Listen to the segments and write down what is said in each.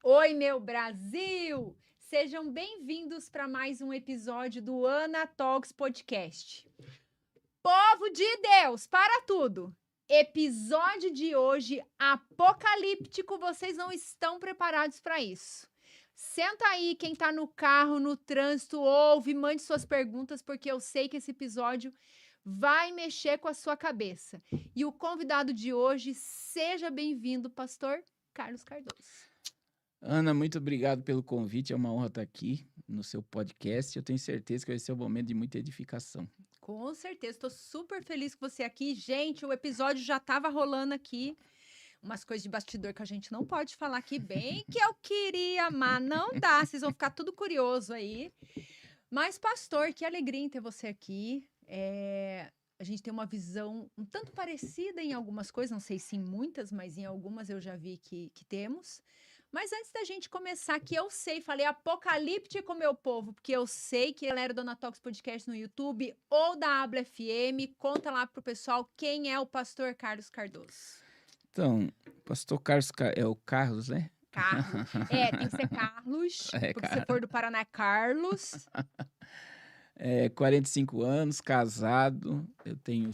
Oi, meu Brasil! Sejam bem-vindos para mais um episódio do Ana Talks Podcast. Povo de Deus, para tudo! Episódio de hoje apocalíptico, vocês não estão preparados para isso. Senta aí, quem tá no carro, no trânsito, ouve, mande suas perguntas, porque eu sei que esse episódio vai mexer com a sua cabeça. E o convidado de hoje, seja bem-vindo, pastor Carlos Cardoso. Ana, muito obrigado pelo convite. É uma honra estar aqui no seu podcast. Eu tenho certeza que vai ser um momento de muita edificação. Com certeza, estou super feliz com você aqui. Gente, o episódio já estava rolando aqui. Umas coisas de bastidor que a gente não pode falar aqui bem, que eu queria, mas não dá. Vocês vão ficar tudo curioso aí. Mas, pastor, que alegria em ter você aqui. A gente tem uma visão um tanto parecida em algumas coisas, não sei se em muitas, mas em algumas eu já vi que temos. Mas antes da gente começar, que eu sei, falei apocalíptico, meu povo, porque eu sei que a galera do Anatox Podcast no YouTube ou da Abla FM, conta lá pro pessoal quem é o pastor Carlos Cardoso. Então, pastor Carlos é o Carlos, né? Carlos. Tem que ser Carlos, É, porque se cara. for do Paraná é Carlos. 45 anos, casado. Eu tenho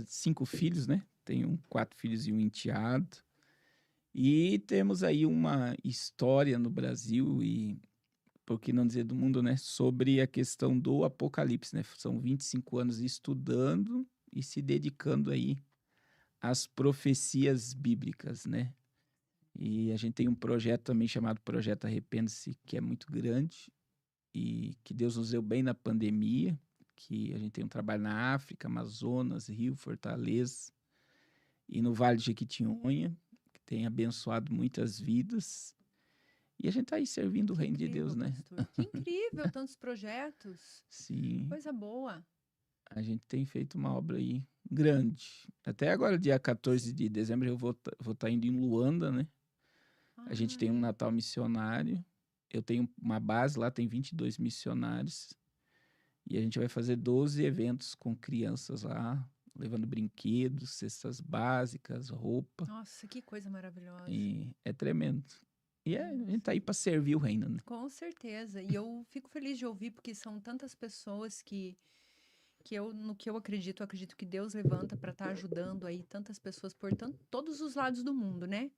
5 filhos, né? Tenho 4 filhos e um enteado. E temos aí uma história no Brasil e, por que não dizer do mundo, né? Sobre a questão do apocalipse, né? São 25 anos estudando e se dedicando aí as profecias bíblicas, né? E a gente tem um projeto também chamado Projeto Arrependa-se, que é muito grande e que Deus nos deu bem na pandemia, que a gente tem um trabalho na África, Amazonas, Rio, Fortaleza e no Vale de Jequitinhonha, que tem abençoado muitas vidas. E a gente está aí servindo o Que reino de incrível, Deus, né? pastor. Que incrível, tantos projetos. Sim, Coisa boa. a gente tem feito uma obra aí grande. Até agora, dia 14 de dezembro, eu vou estar indo em Luanda, né? A gente tem um Ai, Natal missionário. Eu tenho uma base lá, tem 22 missionários. E a gente vai fazer 12 eventos com crianças lá, levando brinquedos, cestas básicas, roupa. nossa, que coisa maravilhosa. E é tremendo. E a Nossa. gente tá aí para servir o reino, né? Com certeza. E eu fico feliz de ouvir, porque são tantas pessoas no que eu acredito que Deus levanta para estar ajudando aí tantas pessoas por todos os lados do mundo, né?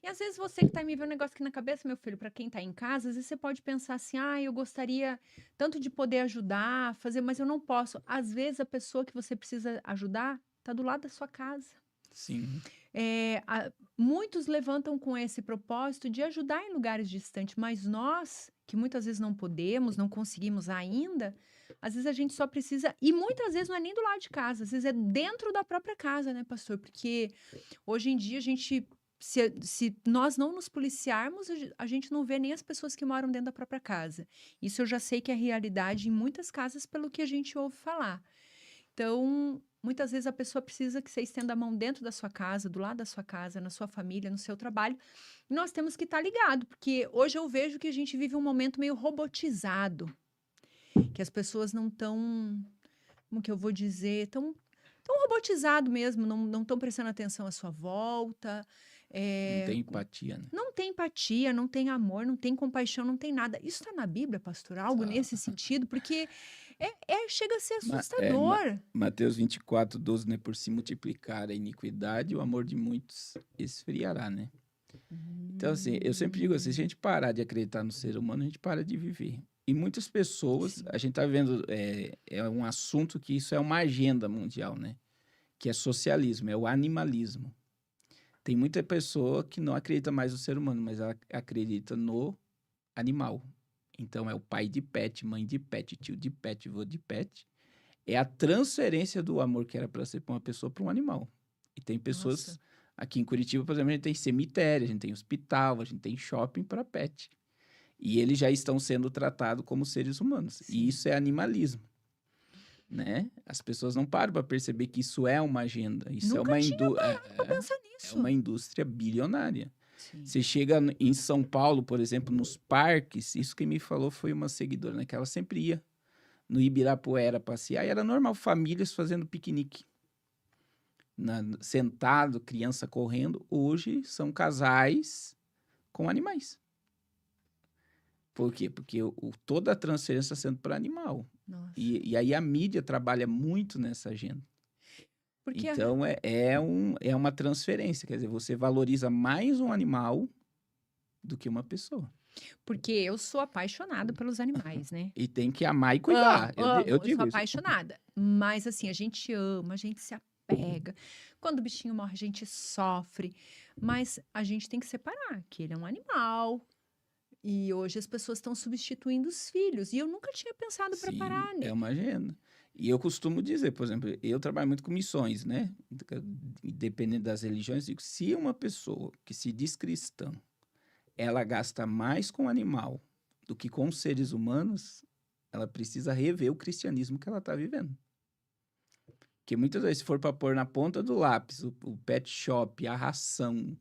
E às vezes você que tá me vendo um negócio aqui na cabeça, meu filho, para quem tá em casa, às vezes você pode pensar assim: ah, eu gostaria tanto de poder ajudar, fazer, mas eu não posso. Às vezes a pessoa que você precisa ajudar tá do lado da sua casa. Sim, Muitos levantam com esse propósito de ajudar em lugares distantes, mas nós, que muitas vezes não podemos, não conseguimos ainda, às vezes a gente só precisa, e muitas vezes não é nem do lado de casa, às vezes é dentro da própria casa, né, pastor? Porque hoje em dia a gente, se nós não nos policiarmos, a gente não vê nem as pessoas que moram dentro da própria casa. Isso eu já sei que é realidade em muitas casas, pelo que a gente ouve falar. Então, muitas vezes a pessoa precisa que você estenda a mão dentro da sua casa, do lado da sua casa, na sua família, no seu trabalho. E nós temos que estar ligado, porque hoje eu vejo que a gente vive um momento meio robotizado, que as pessoas não estão, como que eu vou dizer, tão robotizado mesmo, não estão prestando atenção à sua volta, não é, tem empatia, né? não tem empatia, não tem amor, não tem compaixão, não tem nada. Isso está na Bíblia, pastor? Algo Tá. nesse sentido? Porque chega a ser Ma- assustador. Mateus 24:12, né? Por se multiplicar a iniquidade, o amor de muitos esfriará, né? Então, assim, eu sempre digo assim, se a Hum, gente parar de acreditar no ser humano, a gente para de viver. E muitas pessoas, sim. a gente tá vendo, é um assunto que isso é uma agenda mundial, né? Que é socialismo, é o animalismo. Tem muita pessoa que não acredita mais no ser humano, mas ela acredita no animal. Então, é o pai de pet, mãe de pet, tio de pet, vô de pet. É a transferência do amor que era para ser para uma pessoa para um animal. E tem Nossa, pessoas, aqui em Curitiba, por exemplo, a gente tem cemitério, a gente tem hospital, a gente tem shopping para pet. E eles já estão sendo tratados como seres humanos. E sim. isso é animalismo, né? As pessoas não param para perceber que isso é uma agenda. Isso é Nunca uma, tinha parado para pensar é nisso. uma indústria bilionária. Sim. Você chega em São Paulo, por exemplo, nos parques, isso que me falou foi uma seguidora, né? Que ela sempre ia no Ibirapuera passear e era normal, famílias fazendo piquenique. Sentado, criança correndo. Hoje são casais com animais. Por quê? Porque toda a transferência está sendo para animal. Nossa. E aí a mídia trabalha muito nessa agenda. Porque Então, é uma transferência. Quer dizer, você valoriza mais um animal do que uma pessoa. porque eu sou apaixonada pelos animais, né. E tem que amar e Amo, cuidar. Eu amo, eu sou digo isso. apaixonada. Mas, assim, a gente ama, a gente se apega. Quando o bichinho morre, a gente sofre, mas a gente tem que separar que ele é um animal, e hoje as pessoas estão substituindo os filhos, e eu nunca tinha pensado para Sim, parar, é né. uma agenda. E eu costumo dizer, por exemplo, eu trabalho muito com missões, né? Dependendo das religiões, digo, se uma pessoa que se diz cristã, ela gasta mais com animal do que com seres humanos, ela precisa rever o cristianismo que ela está vivendo. Porque muitas vezes, se for para pôr na ponta do lápis o pet shop, a ração,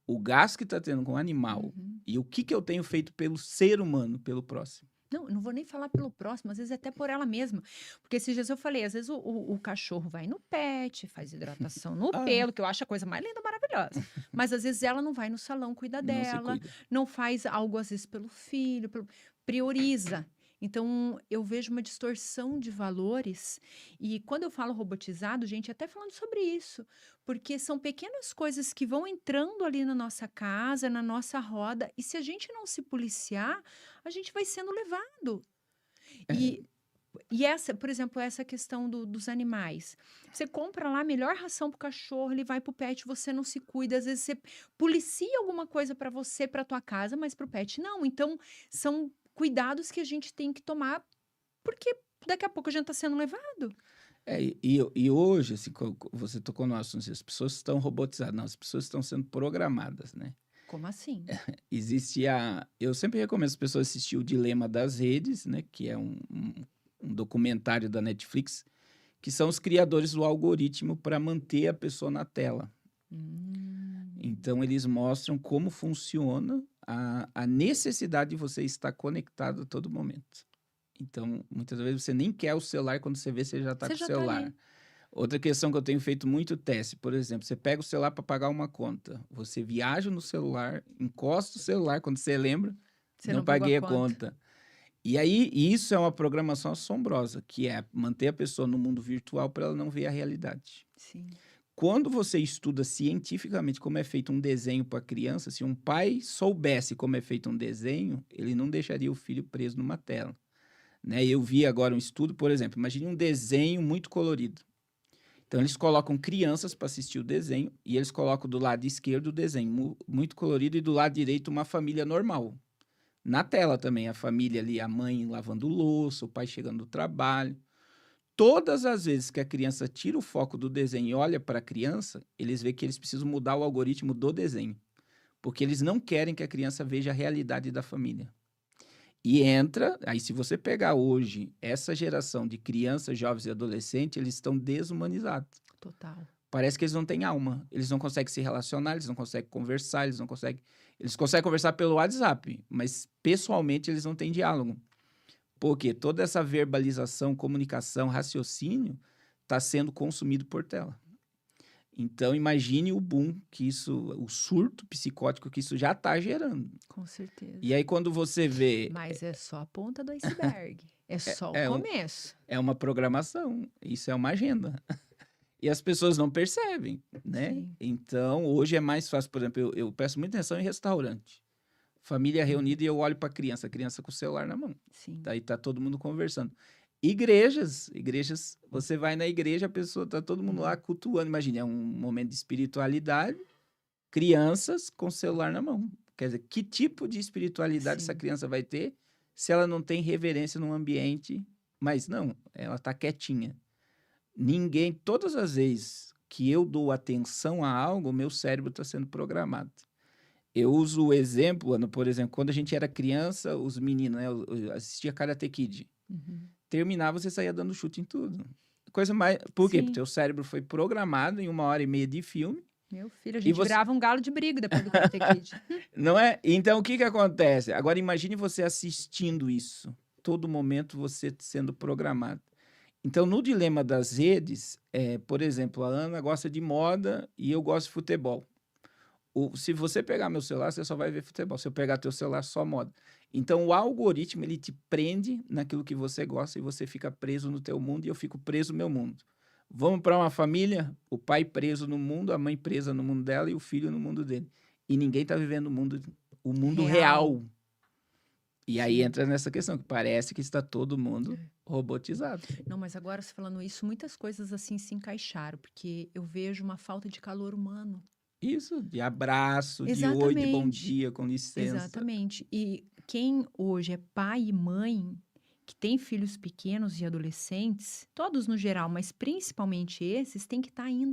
o gasto que está tendo com o animal, Uhum. e o que eu tenho feito pelo ser humano, pelo próximo. Não, eu não vou nem falar pelo próximo, às vezes até por ela mesma. Porque esses dias eu falei, às vezes o cachorro vai no pet, faz hidratação no Ah, é, pelo, que eu acho a coisa mais linda, maravilhosa. Mas às vezes ela não vai no salão cuidar não se dela, cuida. não faz algo às vezes pelo filho, prioriza. Então eu vejo uma distorção de valores. E quando eu falo robotizado, gente, até falando sobre isso, porque são pequenas coisas que vão entrando ali na nossa casa, na nossa roda, e se a gente não se policiar, a gente vai sendo levado. É, E, e essa, por exemplo, essa questão dos animais. Você compra lá a melhor ração para o cachorro, ele vai para o pet, você não se cuida. Às vezes você policia alguma coisa para você, para tua casa, mas para o pet não. Então, são cuidados que a gente tem que tomar, porque daqui a pouco a gente está sendo levado. e hoje, assim, você tocou no assunto, as pessoas estão robotizadas. Não, as pessoas estão sendo programadas, né? Como assim? Eu sempre recomendo as pessoas assistir o Dilema das Redes, né? Que é um documentário da Netflix, que são os criadores do algoritmo para manter a pessoa na tela. Hum, Então, eles mostram como funciona a necessidade de você estar conectado a todo momento. Então, muitas vezes você nem quer o celular, quando você vê, você já está você com o já está celular. ali. Outra questão que eu tenho feito muito teste, por exemplo, você pega o celular para pagar uma conta, você viaja no celular, encosta o celular, quando você lembra, Você não não pagou a paguei a conta. conta. E aí, isso é uma programação assombrosa, que é manter a pessoa no mundo virtual para ela não ver a realidade. Sim. Quando você estuda cientificamente como é feito um desenho para criança, se um pai soubesse como é feito um desenho, ele não deixaria o filho preso numa tela. Né? Eu vi agora um estudo, por exemplo, imagine um desenho muito colorido. Então, eles colocam crianças para assistir o desenho e eles colocam do lado esquerdo o desenho muito colorido e do lado direito uma família normal. Na tela também, a família ali, a mãe lavando louça, o pai chegando do trabalho. Todas as vezes que a criança tira o foco do desenho e olha para a criança, eles veem que eles precisam mudar o algoritmo do desenho. Porque eles não querem que a criança veja a realidade da família. E entra, aí se você pegar hoje essa geração de crianças, jovens e adolescentes, eles estão desumanizados. Total. Parece que eles não têm alma. Eles não conseguem se relacionar, eles não conseguem conversar, eles não conseguem. Eles conseguem conversar pelo WhatsApp, mas pessoalmente eles não têm diálogo. Porque toda essa verbalização, comunicação, raciocínio está sendo consumido por tela. Então, imagine o boom que isso, o surto psicótico que isso já está gerando. Com certeza. E aí, quando você vê, Mas é só a ponta do iceberg. É só o é, um, começo. é uma programação, isso é uma agenda. E as pessoas não percebem, né? Sim. Então, hoje é mais fácil, por exemplo, eu presto muita atenção em restaurante. Família reunida e eu olho para a criança com o celular na mão. Sim. Daí tá todo mundo conversando. Igrejas, você vai na igreja, a pessoa tá todo mundo lá cultuando. Imagina, é um momento de espiritualidade, crianças com o celular na mão. Quer dizer, que tipo de espiritualidade Sim. essa criança vai ter se ela não tem reverência num ambiente? Mas não, ela tá quietinha. Ninguém, todas as vezes que eu dou atenção a algo, o meu cérebro está sendo programado. Eu uso o exemplo, Ana, por exemplo, quando a gente era criança, os meninos, né, eu assistia Karate Kid. Uhum. Terminava, você saía dando chute em tudo. Coisa mais. Por quê? Sim. Porque o cérebro foi programado em 1h30 de filme. Meu filho, a E gente você. virava um galo de briga depois do Karate Kid. Não é? Então, o que que acontece? Agora, imagine você assistindo isso. Todo momento você sendo programado. Então, no dilema das redes, por exemplo, a Ana gosta de moda e eu gosto de futebol. Se você pegar meu celular, você só vai ver futebol. Se eu pegar teu celular, só moda. Então, o algoritmo, ele te prende naquilo que você gosta e você fica preso no teu mundo e eu fico preso no meu mundo. Vamos para uma família, o pai preso no mundo, a mãe presa no mundo dela e o filho no mundo dele. E ninguém tá vivendo o mundo Real. real. E aí Sim. entra nessa questão, que parece que está todo mundo robotizado. Não, mas agora você falando isso, muitas coisas assim se encaixaram, porque eu vejo uma falta de calor humano. Isso, de abraço, de oi, de bom Exatamente. dia, com licença. Exatamente. E quem hoje é pai e mãe, que tem filhos pequenos e adolescentes, todos no geral, mas principalmente esses, tem que estar Sim,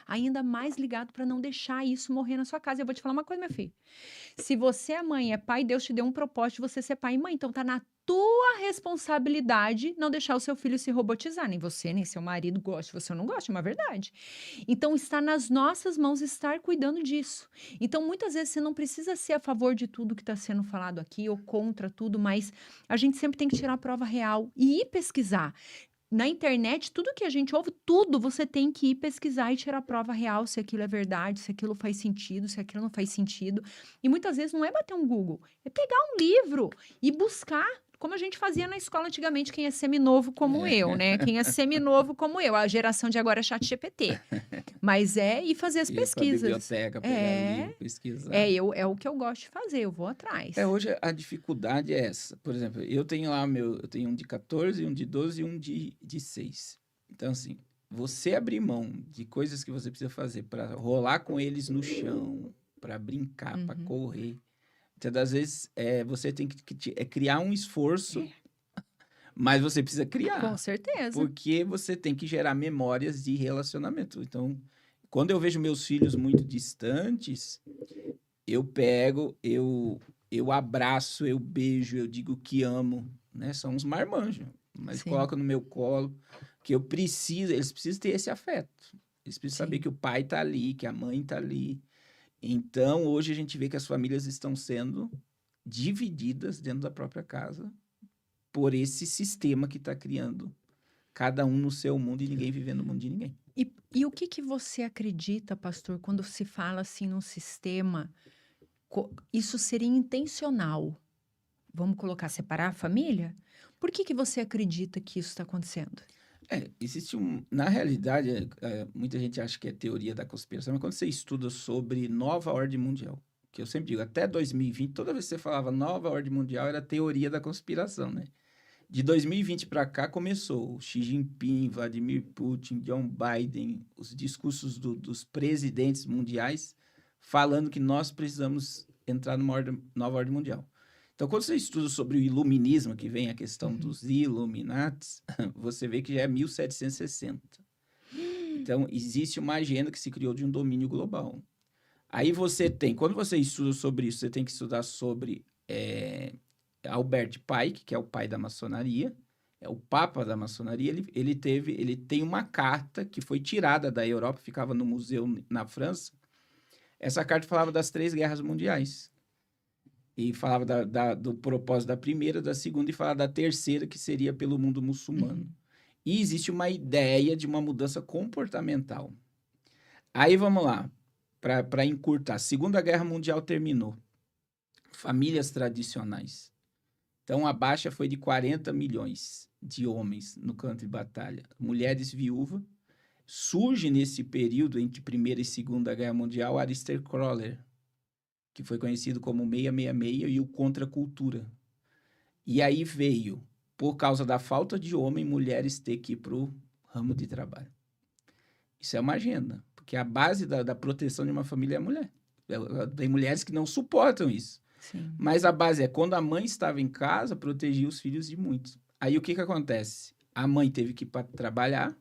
ainda mais ligado para não deixar isso morrer na sua casa. Eu vou te falar uma coisa, minha filha. Se você é mãe, é pai, Deus te deu um propósito de você ser pai e mãe. Então tá na tua responsabilidade não deixar o seu filho se robotizar. Nem você, nem seu marido goste, você não gosta, é uma verdade. Então está nas nossas mãos estar cuidando disso. Então muitas vezes você não precisa ser a favor de tudo que está sendo falado aqui ou contra tudo, mas a gente sempre tem que tirar a prova real e ir pesquisar. Na internet, tudo que a gente ouve, tudo você tem que ir pesquisar e tirar a prova real se aquilo é verdade, se aquilo faz sentido, se aquilo não faz sentido. E muitas vezes não é bater um Google, é pegar um livro e buscar, como a gente fazia na escola antigamente, quem é seminovo como eu, né? Quem é seminovo como eu, a geração de agora é ChatGPT. Mas é ir fazer as ir para a pesquisas. biblioteca, pegar livro, pesquisar. É o que eu gosto de fazer, eu vou atrás. Hoje a dificuldade é essa. Por exemplo, eu tenho lá eu tenho um de 14, um de 12 e um de 6. Então, assim, você abrir mão de coisas que você precisa fazer para rolar com eles no chão, para brincar, para correr. Muitas das vezes você tem que criar um esforço, mas você precisa criar. Com certeza. Porque você tem que gerar memórias de relacionamento. Então, quando eu vejo meus filhos muito distantes, eu pego, eu abraço, eu beijo, eu digo que amo, né? São uns marmanjos, mas Sim. coloco no meu colo, que eles precisam ter esse afeto. Eles precisam saber Sim. que o pai tá ali, que a mãe tá ali. Então, hoje a gente vê que as famílias estão sendo divididas dentro da própria casa por esse sistema que está criando cada um no seu mundo e ninguém vivendo no mundo de ninguém. E o que você acredita, pastor, quando se fala assim num sistema, isso seria intencional? Vamos colocar, separar a família? Por que você acredita que isso está acontecendo? Existe na realidade, muita gente acha que é teoria da conspiração, mas quando você estuda sobre nova ordem mundial, que eu sempre digo, até 2020, toda vez que você falava nova ordem mundial, era teoria da conspiração, né? De 2020 para cá começou o Xi Jinping, Vladimir Putin, John Biden, os discursos dos presidentes mundiais falando que nós precisamos entrar numa nova ordem mundial. Então, quando você estuda sobre o iluminismo, que vem a questão dos Illuminatis, você vê que já é 1760. Então, existe uma agenda que se criou de um domínio global. Aí quando você estuda sobre isso, você tem que estudar sobre Albert Pike, que é o pai da maçonaria, é o papa da maçonaria. Ele tem uma carta que foi tirada da Europa, ficava no museu na França. Essa carta falava das 3 guerras mundiais. E falava do propósito da primeira, da segunda, e falava da terceira, que seria pelo mundo muçulmano. E existe uma ideia de uma mudança comportamental. Aí vamos lá, para encurtar. Segunda Guerra Mundial terminou. Famílias tradicionais. Então, a baixa foi de 40 milhões de homens no campo de batalha. Mulheres viúvas. Surge nesse período, entre Primeira e Segunda Guerra Mundial, Aleister Crowley, que foi conhecido como 666 e o Contra-Cultura. E aí veio, por causa da falta de homem, mulheres ter que ir para o ramo de trabalho. Isso é uma agenda, porque a base da proteção de uma família é a mulher. Tem mulheres que não suportam isso. Sim. Mas a base é, quando a mãe estava em casa, protegia os filhos de muitos. Aí o que acontece? A mãe teve que ir para trabalhar,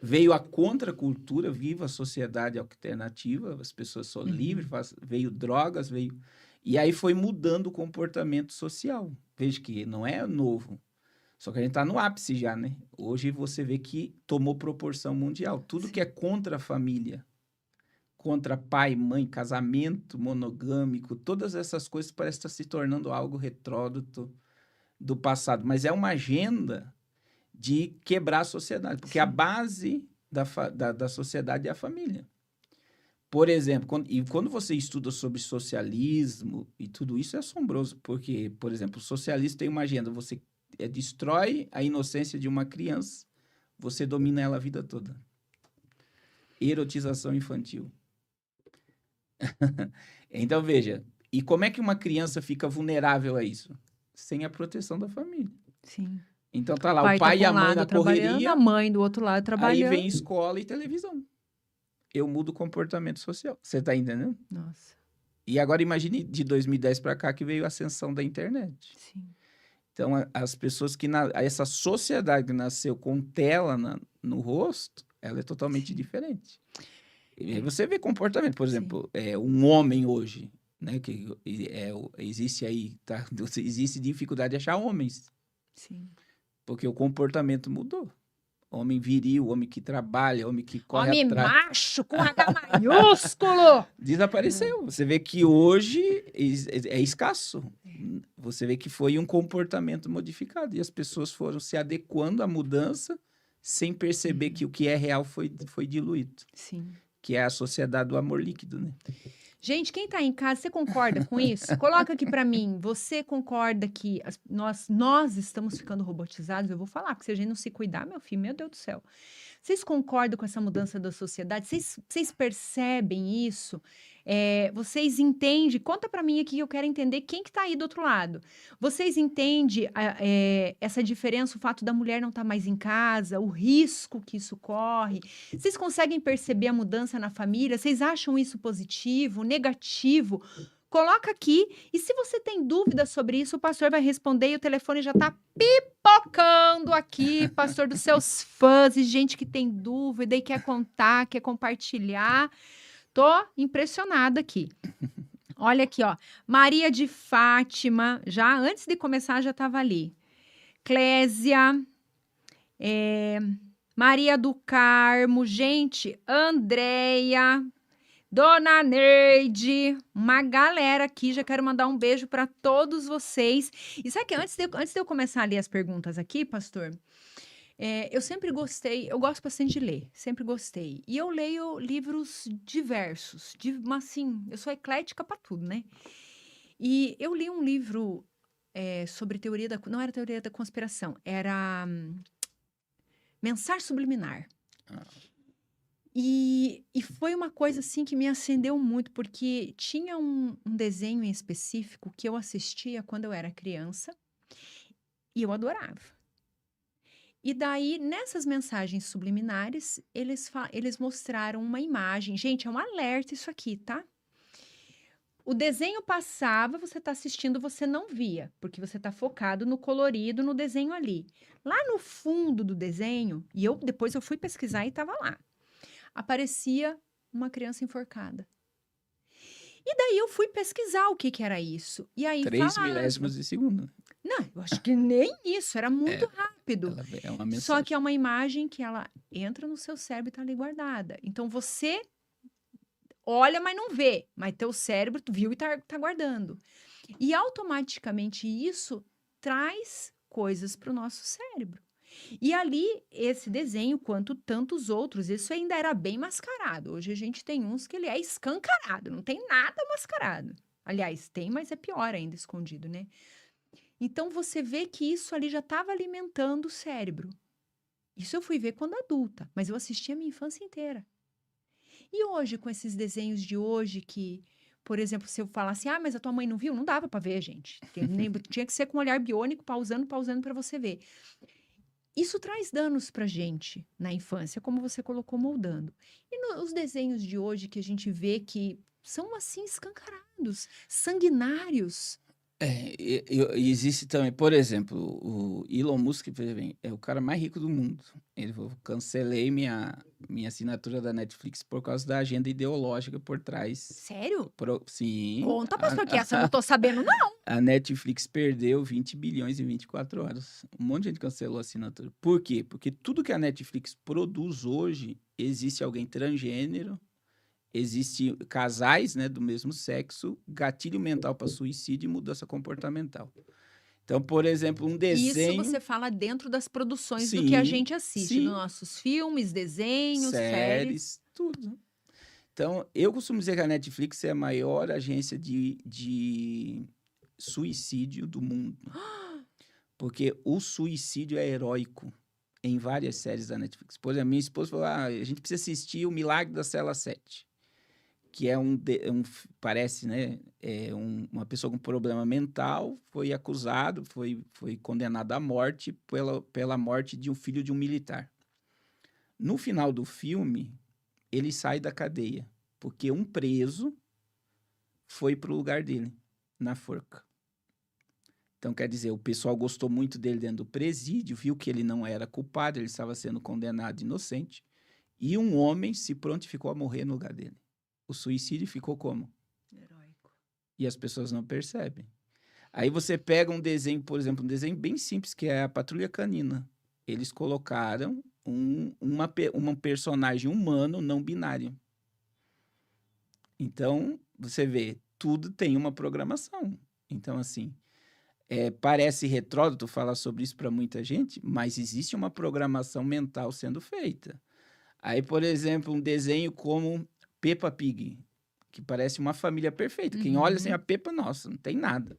veio a contracultura, viva a sociedade alternativa, as pessoas são livres, veio drogas, e aí foi mudando o comportamento social. Veja que não é novo, só que a gente está no ápice já, né? Hoje você vê que tomou proporção mundial. Tudo que é contra a família, contra pai, mãe, casamento monogâmico, todas essas coisas parecem estar se tornando algo retrógrado do passado. Mas é uma agenda de quebrar a sociedade, porque a base da sociedade é a família. Por exemplo, quando você estuda sobre socialismo e tudo isso é assombroso, porque, por exemplo, o socialista tem uma agenda, você destrói a inocência de uma criança, você domina ela a vida toda. Erotização infantil. Então, veja, e como é que uma criança fica vulnerável a isso? Sem a proteção da família. Sim. Então tá lá, O pai o pai tá e pra a um mãe lado na trabalhando, correria, a mãe do outro lado aí trabalhando. vem escola e televisão. Eu mudo o comportamento social. Você tá entendendo? Nossa, E agora imagine de 2010 para cá que veio a ascensão da internet. sim. Então, as pessoas essa sociedade que nasceu com tela no rosto, ela é totalmente Sim. diferente. E aí É. você vê comportamento, por Sim. exemplo, um homem hoje, né, que existe aí, tá? Existe dificuldade de achar homens, Sim. porque o comportamento mudou. Homem viril, homem que trabalha, homem que corre Homem atrás. macho com H maiúsculo. Desapareceu. Você vê que hoje é escasso. Você vê que foi um comportamento modificado e as pessoas foram se adequando à mudança sem perceber que o que é real foi diluído. Sim. Que é a sociedade do amor líquido, né? Gente, quem tá em casa, você concorda com isso? Coloca aqui pra mim. Você concorda que nós estamos ficando robotizados? Eu vou falar, porque se a gente não se cuidar, meu filho, meu Deus do céu. Vocês concordam com essa mudança da sociedade? Vocês percebem isso? Vocês entendem? Conta pra mim aqui, eu quero entender quem que tá aí do outro lado. Vocês entendem essa diferença, o fato da mulher não estar mais em casa, o risco que isso corre? Vocês conseguem perceber a mudança na família? Vocês acham isso positivo, negativo? Coloca aqui. E se você tem dúvidas sobre isso, o pastor vai responder e o telefone já está pipocando aqui, pastor, dos seus fãs e gente que tem dúvida e quer contar, quer compartilhar. Tô impressionada aqui. Olha aqui, ó. Maria de Fátima, já antes de começar já estava ali. Clésia, Maria do Carmo, gente, Andréia, Dona Neide, uma galera aqui, já quero mandar um beijo para todos vocês. E sabe que antes de eu começar a ler as perguntas aqui, pastor, eu sempre gostei, eu gosto bastante de ler, sempre gostei. E eu leio livros diversos, mas assim, eu sou eclética para tudo, né? E eu li um livro sobre não era teoria da conspiração, era Mensagem Subliminar. E foi uma coisa assim que me acendeu muito, porque tinha um desenho em específico que eu assistia quando eu era criança e eu adorava. E daí, nessas mensagens subliminares, eles mostraram uma imagem. Gente, é um alerta isso aqui, tá? O desenho passava, você está assistindo, você não via, porque você está focado no colorido, no desenho ali. Lá no fundo do desenho, e depois eu fui pesquisar e estava lá, aparecia uma criança enforcada. E daí eu fui pesquisar o que era isso. E aí 3 milésimos de segundo. Não, eu acho que nem isso, era muito rápido. É uma mensagem. Só que é uma imagem que ela entra no seu cérebro e está ali guardada. Então você olha, mas não vê, mas teu cérebro viu e tá guardando. E automaticamente isso traz coisas para o nosso cérebro. E ali, esse desenho, quanto tantos outros, isso ainda era bem mascarado. Hoje a gente tem uns que ele é escancarado, não tem nada mascarado. Aliás, tem, mas é pior ainda escondido, né? Então, você vê que isso ali já estava alimentando o cérebro. Isso eu fui ver quando adulta, mas eu assisti a minha infância inteira. E hoje, com esses desenhos de hoje que, por exemplo, se eu falasse, mas a tua mãe não viu, não dava para ver, gente. Tinha que ser com um olhar biônico, pausando para você ver. Isso traz danos pra gente na infância, como você colocou, moldando. E os desenhos de hoje que a gente vê que são assim escancarados, sanguinários. Existe também, por exemplo, o Elon Musk, é o cara mais rico do mundo. Ele falou, cancelei minha assinatura da Netflix por causa da agenda ideológica por trás. Sério? Sim. Conta, pastor, que essa eu não tô sabendo, não. A Netflix perdeu 20 bilhões em 24 horas. Um monte de gente cancelou a assinatura. Por quê? Porque tudo que a Netflix produz hoje, existe alguém transgênero, existe casais, né, do mesmo sexo, gatilho mental para suicídio e mudança comportamental. Então, por exemplo, um desenho... Isso você fala dentro das produções do Sim, que a gente assiste, sim. dos nossos filmes, desenhos, séries. Tudo. Então, eu costumo dizer que a Netflix é a maior agência de suicídio do mundo. Porque o suicídio é heróico em várias séries da Netflix. Por exemplo, minha esposa falou: a gente precisa assistir O Milagre da Cela 7, que é parece, né? Uma pessoa com problema mental foi acusado, foi condenado à morte pela morte de um filho de um militar. No final do filme, ele sai da cadeia, porque um preso foi para o lugar dele, na forca. Então, quer dizer, o pessoal gostou muito dele dentro do presídio, viu que ele não era culpado, ele estava sendo condenado inocente, e um homem se prontificou a morrer no lugar dele. O suicídio ficou como? Heróico. E as pessoas não percebem. Aí você pega um desenho, por exemplo, um desenho bem simples, que é a Patrulha Canina. Eles colocaram uma personagem humano não binário. Então, você vê, tudo tem uma programação. Então, assim, parece retrógrado falar sobre isso para muita gente, mas existe uma programação mental sendo feita. Aí, por exemplo, um desenho como Peppa Pig, que parece uma família perfeita. Quem olha assim, a Peppa, nossa, não tem nada.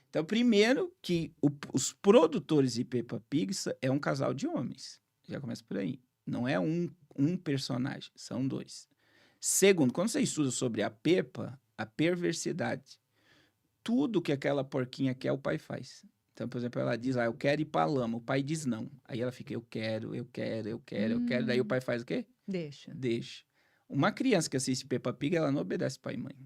Então, primeiro que os produtores de Peppa Pig é um casal de homens. Já começa por aí. Não é um personagem, são dois. Segundo, quando você estuda sobre a Peppa, a perversidade, tudo que aquela porquinha quer, o pai faz. Então, por exemplo, ela diz, eu quero ir pra lama. O pai diz não. Aí ela fica, eu quero. Daí o pai faz o quê? Deixa. Uma criança que assiste Peppa Pig, ela não obedece pai e mãe.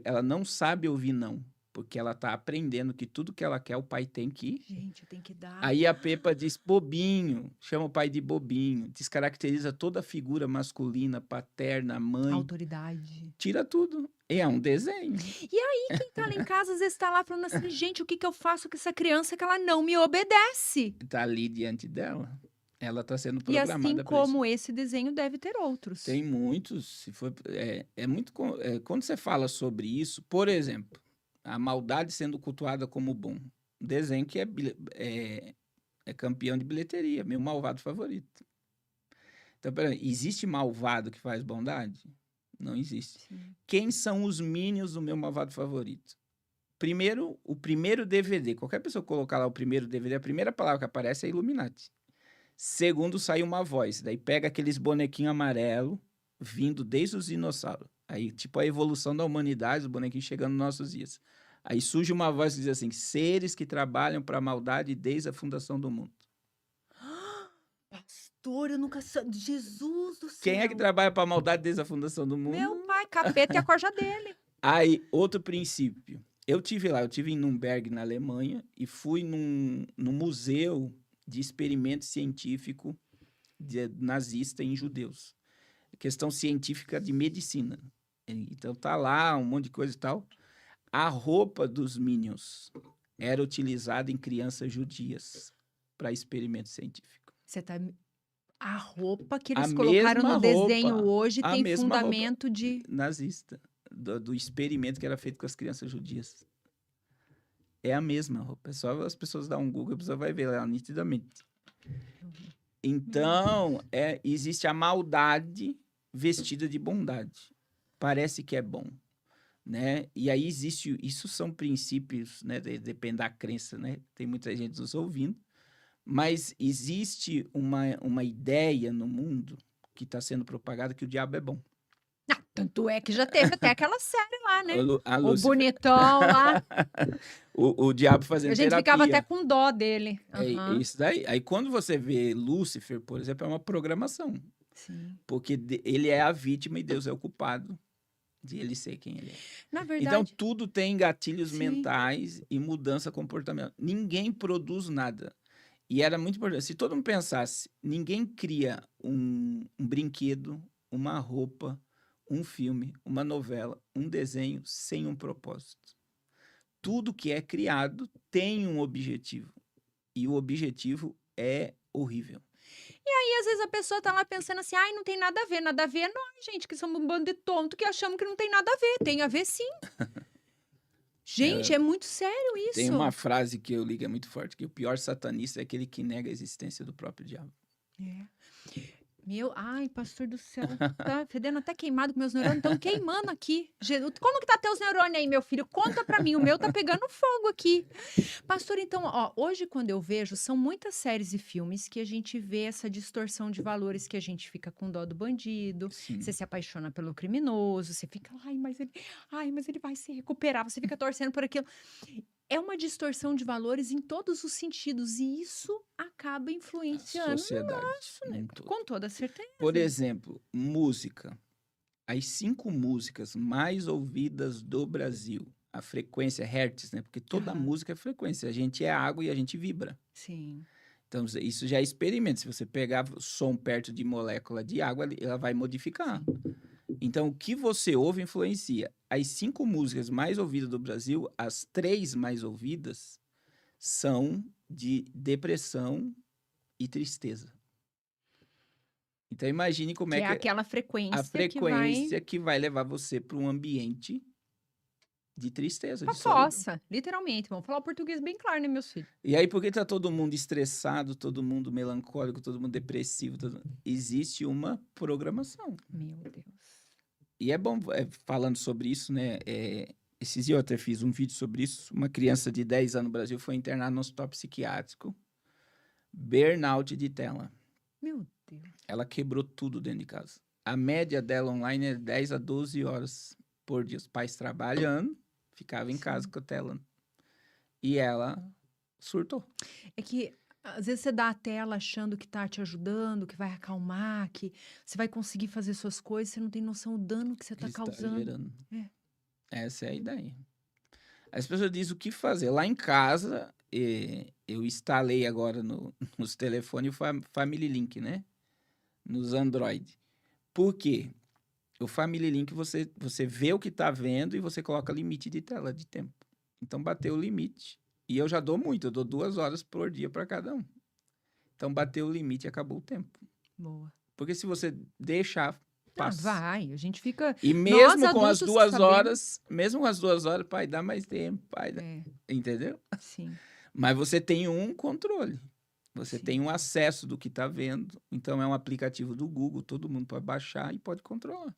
Ela não sabe ouvir não, porque ela tá aprendendo que tudo que ela quer, o pai tem que... Gente, tem que dar. Aí a Peppa diz bobinho, chama o pai de bobinho, descaracteriza toda a figura masculina, paterna, mãe. Autoridade. Tira tudo. É um desenho. E aí, quem tá lá em casa, às vezes tá lá falando assim, gente, o que eu faço com essa criança que ela não me obedece? Tá ali diante dela. Ela tá sendo E programada assim pra como isso. esse desenho, deve ter outros. Tem muitos. Quando você fala sobre isso, por exemplo, a maldade sendo cultuada como bom. Um desenho que é campeão de bilheteria, meu malvado favorito. Então, peraí, existe malvado que faz bondade? Não existe. Sim. Quem são os minions do meu malvado favorito? Primeiro, o primeiro DVD. Qualquer pessoa colocar lá o primeiro DVD, a primeira palavra que aparece é Illuminati. Segundo, sai uma voz. Daí pega aqueles bonequinhos amarelo vindo desde os dinossauros. Aí, tipo, a evolução da humanidade, os bonequinhos chegando nos nossos dias. Aí surge uma voz que diz assim, seres que trabalham para a maldade desde a fundação do mundo. Pastor, eu nunca... Jesus do céu. Quem é que trabalha para a maldade desde a fundação do mundo? Meu pai, capeta e a corja dele. Aí, outro princípio. Eu tive em Nuremberg, na Alemanha, e fui num museu de experimento científico nazista em judeus. Questão científica de medicina. Então, tá lá um monte de coisa e tal. A roupa dos Minions era utilizada em crianças judias para experimento científico. Você tá... A roupa que eles colocaram no desenho hoje tem fundamento de... nazista, do experimento que era feito com as crianças judias. É a mesma roupa. É só as pessoas dar um Google, a pessoa vai ver lá nitidamente. Então, existe a maldade vestida de bondade. Parece que é bom, né? E aí isso são princípios, né? Depende da crença, né? Tem muita gente nos ouvindo. Mas existe uma ideia no mundo que está sendo propagada que o diabo é bom. Ah, tanto é que já teve até aquela série lá, né? O Lúcifer. bonitão lá. o diabo fazendo terapia. A gente ficava até com dó dele. É isso daí. Aí quando você vê Lúcifer, por exemplo, é uma programação. Sim. Porque ele é a vítima e Deus é o culpado de ele ser quem ele é. Na verdade... Então, tudo tem gatilhos mentais e mudança comportamental. Ninguém produz nada. E era muito importante. Se todo mundo pensasse, ninguém cria um brinquedo, uma roupa, um filme, uma novela, um desenho sem um propósito. Tudo que é criado tem um objetivo. E o objetivo é horrível. E aí, às vezes, a pessoa tá lá pensando assim, não tem nada a ver. Nada a ver é nós, gente, que somos um bando de tonto que achamos que não tem nada a ver. Tem a ver, sim. Gente, é muito sério isso. Tem uma frase que eu li que é muito forte, que o pior satanista é aquele que nega a existência do próprio diabo. Ai, pastor do céu, tá fedendo até queimado com meus neurônios, estão queimando aqui. Como que tá teus neurônios aí, meu filho? Conta pra mim, o meu tá pegando fogo aqui. Pastor, então, ó, hoje quando eu vejo, são muitas séries e filmes que a gente vê essa distorção de valores, que a gente fica com dó do bandido, você Sim. se apaixona pelo criminoso, você fica, ai, mas ele vai se recuperar, você fica torcendo por aquilo. É uma distorção de valores em todos os sentidos, e isso acaba A influenciando sociedade né, num todo. com toda Por certeza. exemplo, música. As 5 músicas mais ouvidas do Brasil, a frequência hertz, né? Porque toda Aham, música é frequência. A gente é água e a gente vibra. sim. Então, isso já é experimento. Se você pegar o som perto de molécula de água, ela vai modificar. Sim. Então, o que você ouve influencia. As 5 músicas mais ouvidas do Brasil, as 3 mais ouvidas são de depressão e tristeza. Então, imagine como Que é é que aquela a frequência que vai frequência que vai levar você para um ambiente de tristeza, pra de solidão. fossa, literalmente. Vamos falar o português bem claro, né, meus filhos? E aí, por que tá todo mundo estressado, todo mundo melancólico, todo mundo depressivo? Existe uma programação. Meu Deus. E é bom, falando sobre isso, né? Esses dias eu até fiz um vídeo sobre isso. Uma criança de 10 anos no Brasil foi internada no hospital psiquiátrico, burnout de tela. Meu Deus. Ela quebrou tudo dentro de casa. A média dela online é 10 a 12 horas por dia. Os pais trabalhando, ficava em casa Sim. com a tela. E ela surtou. É que às vezes você dá a tela achando que tá te ajudando, que vai acalmar, que você vai conseguir fazer suas coisas, você não tem noção do dano que você tá Está causando. gerando. É. Essa é a ideia. As pessoas dizem o que fazer. Lá em casa, eu instalei agora nos telefones o Family Link, né? Nos Android. Por quê? O Family Link, você vê o que está vendo e você coloca limite de tela, de tempo. Então, bateu o limite. E eu já dou muito, eu dou 2 horas por dia para cada um. Então, bateu o limite e acabou o tempo. Boa. Porque se você deixar, passa. Vai, a gente fica. E Nós mesmo com as adultos 2 sabemos. horas, pai, dá mais tempo, pai. É, Entendeu? sim, Mas você tem um controle. Você sim. tem um acesso do que está vendo. Então, é um aplicativo do Google, todo mundo pode baixar e pode controlar.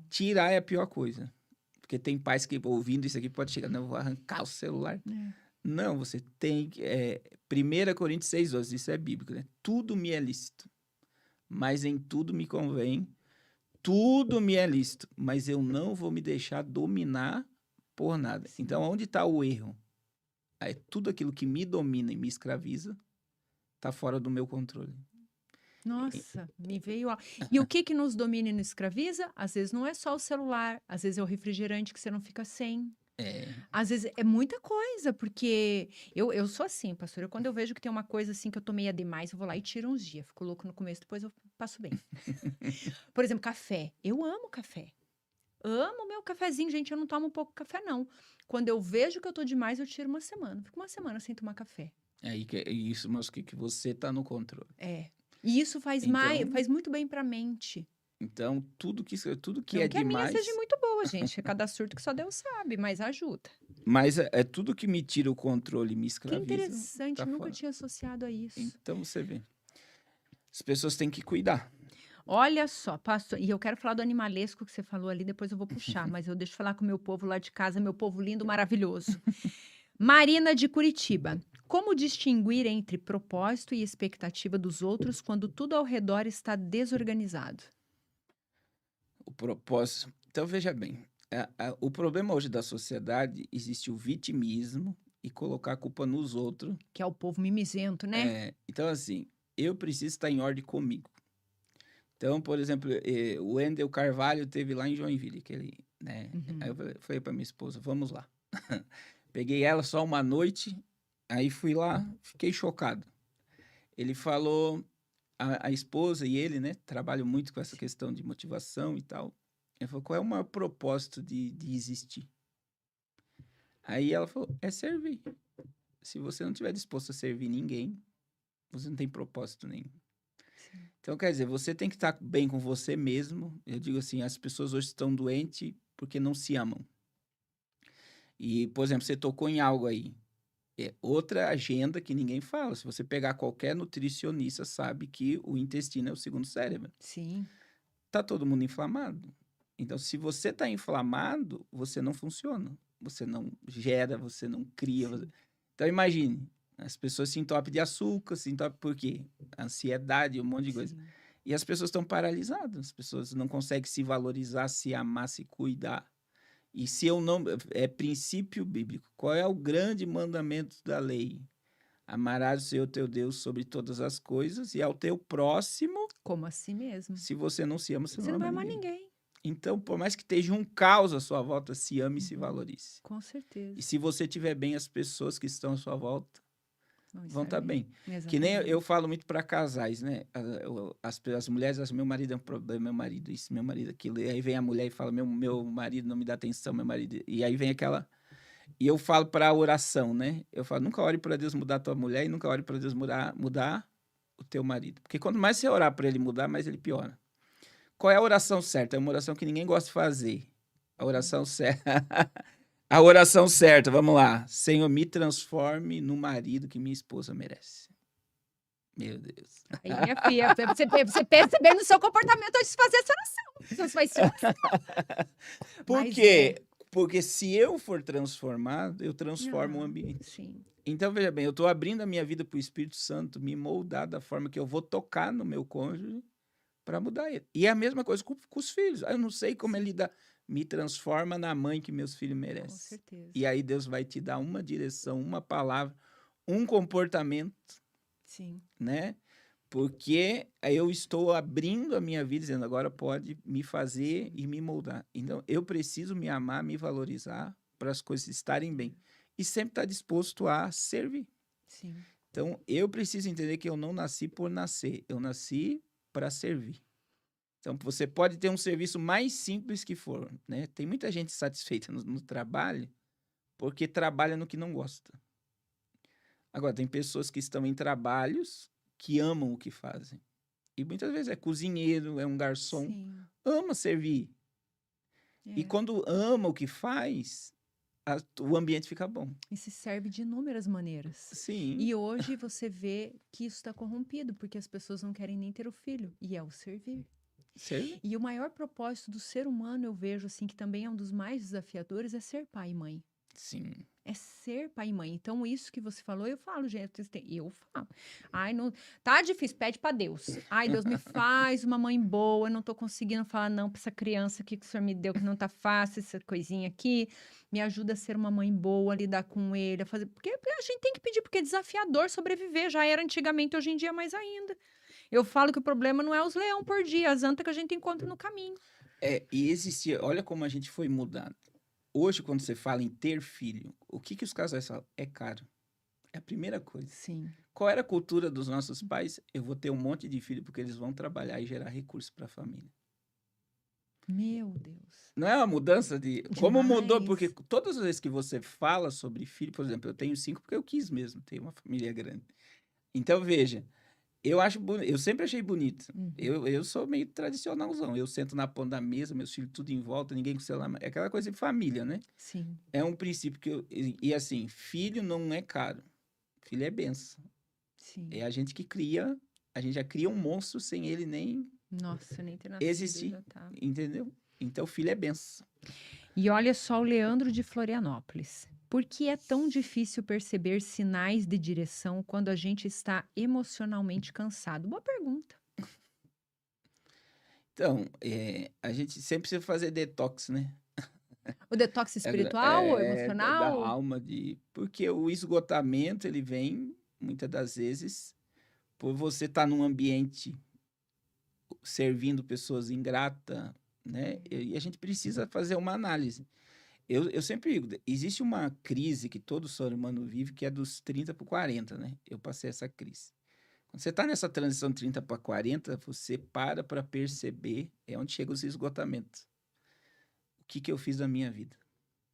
Tirar é a pior coisa. Porque tem pais que, ouvindo isso aqui, pode chegar, não, eu vou arrancar o celular. É. Não, você tem que... 1 Coríntios 6:12, isso é bíblico, né? Tudo me é lícito, mas em tudo me convém. Tudo me é lícito, mas eu não vou me deixar dominar por nada. Sim. Então, onde está o erro? É tudo aquilo que me domina e me escraviza está fora do meu controle. Nossa, me veio. E o que que nos domina e nos escraviza? Às vezes não é só o celular, às vezes é o refrigerante que você não fica sem. Às vezes é muita coisa, porque eu sou assim, pastor. Quando eu vejo que tem uma coisa assim que eu tomei a demais, eu vou lá e tiro uns dias. Fico louco no começo, depois eu passo bem. Por exemplo, café. Eu amo café. Amo meu cafezinho, gente. Eu não tomo pouco café, não. Quando eu vejo que eu tô demais, eu tiro uma semana. Fico uma semana sem tomar café. Isso mostra que você está no controle. É. E isso faz Então, faz muito bem pra mente. então tudo que Não é que a minha seja demais, muito boa, gente. É cada surto que só Deus sabe, mas ajuda. mas é tudo que me tira o controle e me Que escraviza, interessante, tá nunca fora. tinha associado a isso. Então você vê. As pessoas têm que cuidar. Olha só, pastor, e eu quero falar do animalesco que você falou ali, depois eu vou puxar, mas eu deixo falar com o meu povo lá de casa, meu povo lindo, maravilhoso. Marina de Curitiba. Como distinguir entre propósito e expectativa dos outros quando tudo ao redor está desorganizado? O propósito. Então veja bem, o problema hoje da sociedade existe o vitimismo e colocar a culpa nos outros. Que é o povo mimizento, né? Então assim, eu preciso estar em ordem comigo. Então, por exemplo, o Wendel Carvalho teve lá em Joinville, né? Aí eu falei para minha esposa, vamos lá. Peguei ela só uma noite, aí fui lá, fiquei chocado. Ele falou, a esposa e ele, né, trabalham muito com essa questão de motivação e tal. Ele falou, qual é o maior propósito de existir? Aí ela falou, é servir. Se você não estiver disposto a servir ninguém, você não tem propósito nenhum. Então, quer dizer, você tem que estar bem com você mesmo. Eu digo assim, as pessoas hoje estão doentes porque não se amam. E, por exemplo, você tocou em algo aí. É outra agenda que ninguém fala. Se você pegar qualquer nutricionista, sabe que o intestino é o segundo cérebro. Sim, Tá todo mundo inflamado. Então, se você tá inflamado, você não funciona. Você não gera, você não cria. sim, Então, imagine, as pessoas se entopem de açúcar, se entopem por quê? Ansiedade, um monte de coisa. sim. E as pessoas estão paralisadas, as pessoas não conseguem se valorizar, se amar, se cuidar. E se eu não. É princípio bíblico. Qual é o grande mandamento da lei? Amarás o Senhor teu Deus sobre todas as coisas e ao teu próximo. Como a si mesmo. Se você não se ama, você Você não não vai ama amar ninguém. ninguém. Então, por mais que esteja um caos à sua volta, se ame e se Uhum. valorize. Com E certeza. se você estiver bem, as pessoas que estão à sua volta Vão vão estar estar bem. bem. Que nem eu Exatamente. falo muito para casais, né? As mulheres, meu marido é um problema, meu marido isso, meu marido aquilo. E aí vem a mulher e fala, meu marido não me dá atenção, meu marido. E aí vem aquela. E eu falo para a oração, né? Eu falo, nunca ore para Deus mudar a tua mulher e nunca ore para Deus mudar o teu marido. Porque quanto mais você orar para ele mudar, mais ele piora. Qual é a oração certa? É uma oração que ninguém gosta de fazer. A oração certa. A oração certa, vamos lá. Senhor, me transforme no marido que minha esposa merece. Meu Deus. Aí, minha filha, você perceber no seu comportamento antes de fazer essa oração. Senão você vai se Por Mas quê? Porque se eu for transformado, eu transformo o ambiente. sim. Então, veja bem, eu estou abrindo a minha vida para o Espírito Santo me moldar da forma que eu vou tocar no meu cônjuge para mudar ele. E é a mesma coisa com os filhos. Eu não sei como ele dá. Me transforma na mãe que meus filhos Com merecem. certeza. E aí Deus vai te dar uma direção, uma palavra, um comportamento, Sim. né? Porque eu estou abrindo a minha vida, dizendo agora pode me fazer e me moldar. Então, eu preciso me amar, me valorizar para as coisas estarem bem. E sempre estar disposto a servir. Sim. Então, eu preciso entender que eu não nasci por nascer. Eu nasci para servir. Então, você pode ter um serviço mais simples que for, né? Tem muita gente satisfeita no trabalho porque trabalha no que não gosta. Agora, tem pessoas que estão em trabalhos que amam o que fazem. E muitas vezes é cozinheiro, é um garçom, Sim. ama servir. E É. quando ama o que faz, o ambiente fica bom. E se serve de inúmeras maneiras. Sim. E hoje você vê que isso está corrompido, porque as pessoas não querem nem ter o filho, e é o servir. Servir. E o maior propósito do ser humano, eu vejo assim, que também é um dos mais desafiadores, é ser pai e mãe. Sim. É ser pai e mãe. Então, isso que você falou, eu falo, gente, eu falo. Ai, não, tá difícil, pede pra Deus. Ai, Deus, me faz uma mãe boa, eu não tô conseguindo falar não pra essa criança aqui que o Senhor me deu, que não tá fácil, essa coisinha aqui. Me ajuda a ser uma mãe boa, a lidar com ele, a fazer. Porque a gente tem que pedir, porque é desafiador sobreviver. Já era antigamente, hoje em dia mais ainda. Eu falo que o problema não é os leão por dia, as antas que a gente encontra no caminho. E existia, olha como a gente foi mudado. Hoje, quando você fala em ter filho, o que os casais falam? É caro. É a primeira coisa. Sim. Qual era a cultura dos nossos pais? Eu vou ter um monte de filho porque eles vão trabalhar e gerar recursos para a família. Meu Deus. Não é uma mudança de... Como mudou? Demais. Porque todas as vezes que você fala sobre filho, por exemplo, eu tenho 5 porque eu quis mesmo ter uma família grande. Então, veja, eu sempre achei bonito. Uhum. Eu sou meio tradicionalzão. Eu sento na ponta da mesa, meus filhos tudo em volta, ninguém com celular. É aquela coisa de família, né? Sim. É um princípio que e assim, filho não é caro. Filho é benção. Sim. É a gente que cria, a gente já cria um monstro sem ele nem Nossa, nem ter nascido. existir, Já tá. entendeu? Então, filho é benção. E olha só o Leandro de Florianópolis. Por que é tão difícil perceber sinais de direção quando a gente está emocionalmente cansado? Boa pergunta. Então, a gente sempre precisa fazer detox, né? O detox espiritual ou Da emocional? alma, porque o esgotamento, ele vem, muitas das vezes, por você estar num ambiente servindo pessoas ingratas, né? E a gente precisa fazer uma análise. Eu sempre digo, existe uma crise que todo ser humano vive, que é dos 30 para 40, né? Eu passei essa crise. Quando você está nessa transição 30 para 40, você para perceber onde chega os esgotamentos. O que eu fiz da minha vida?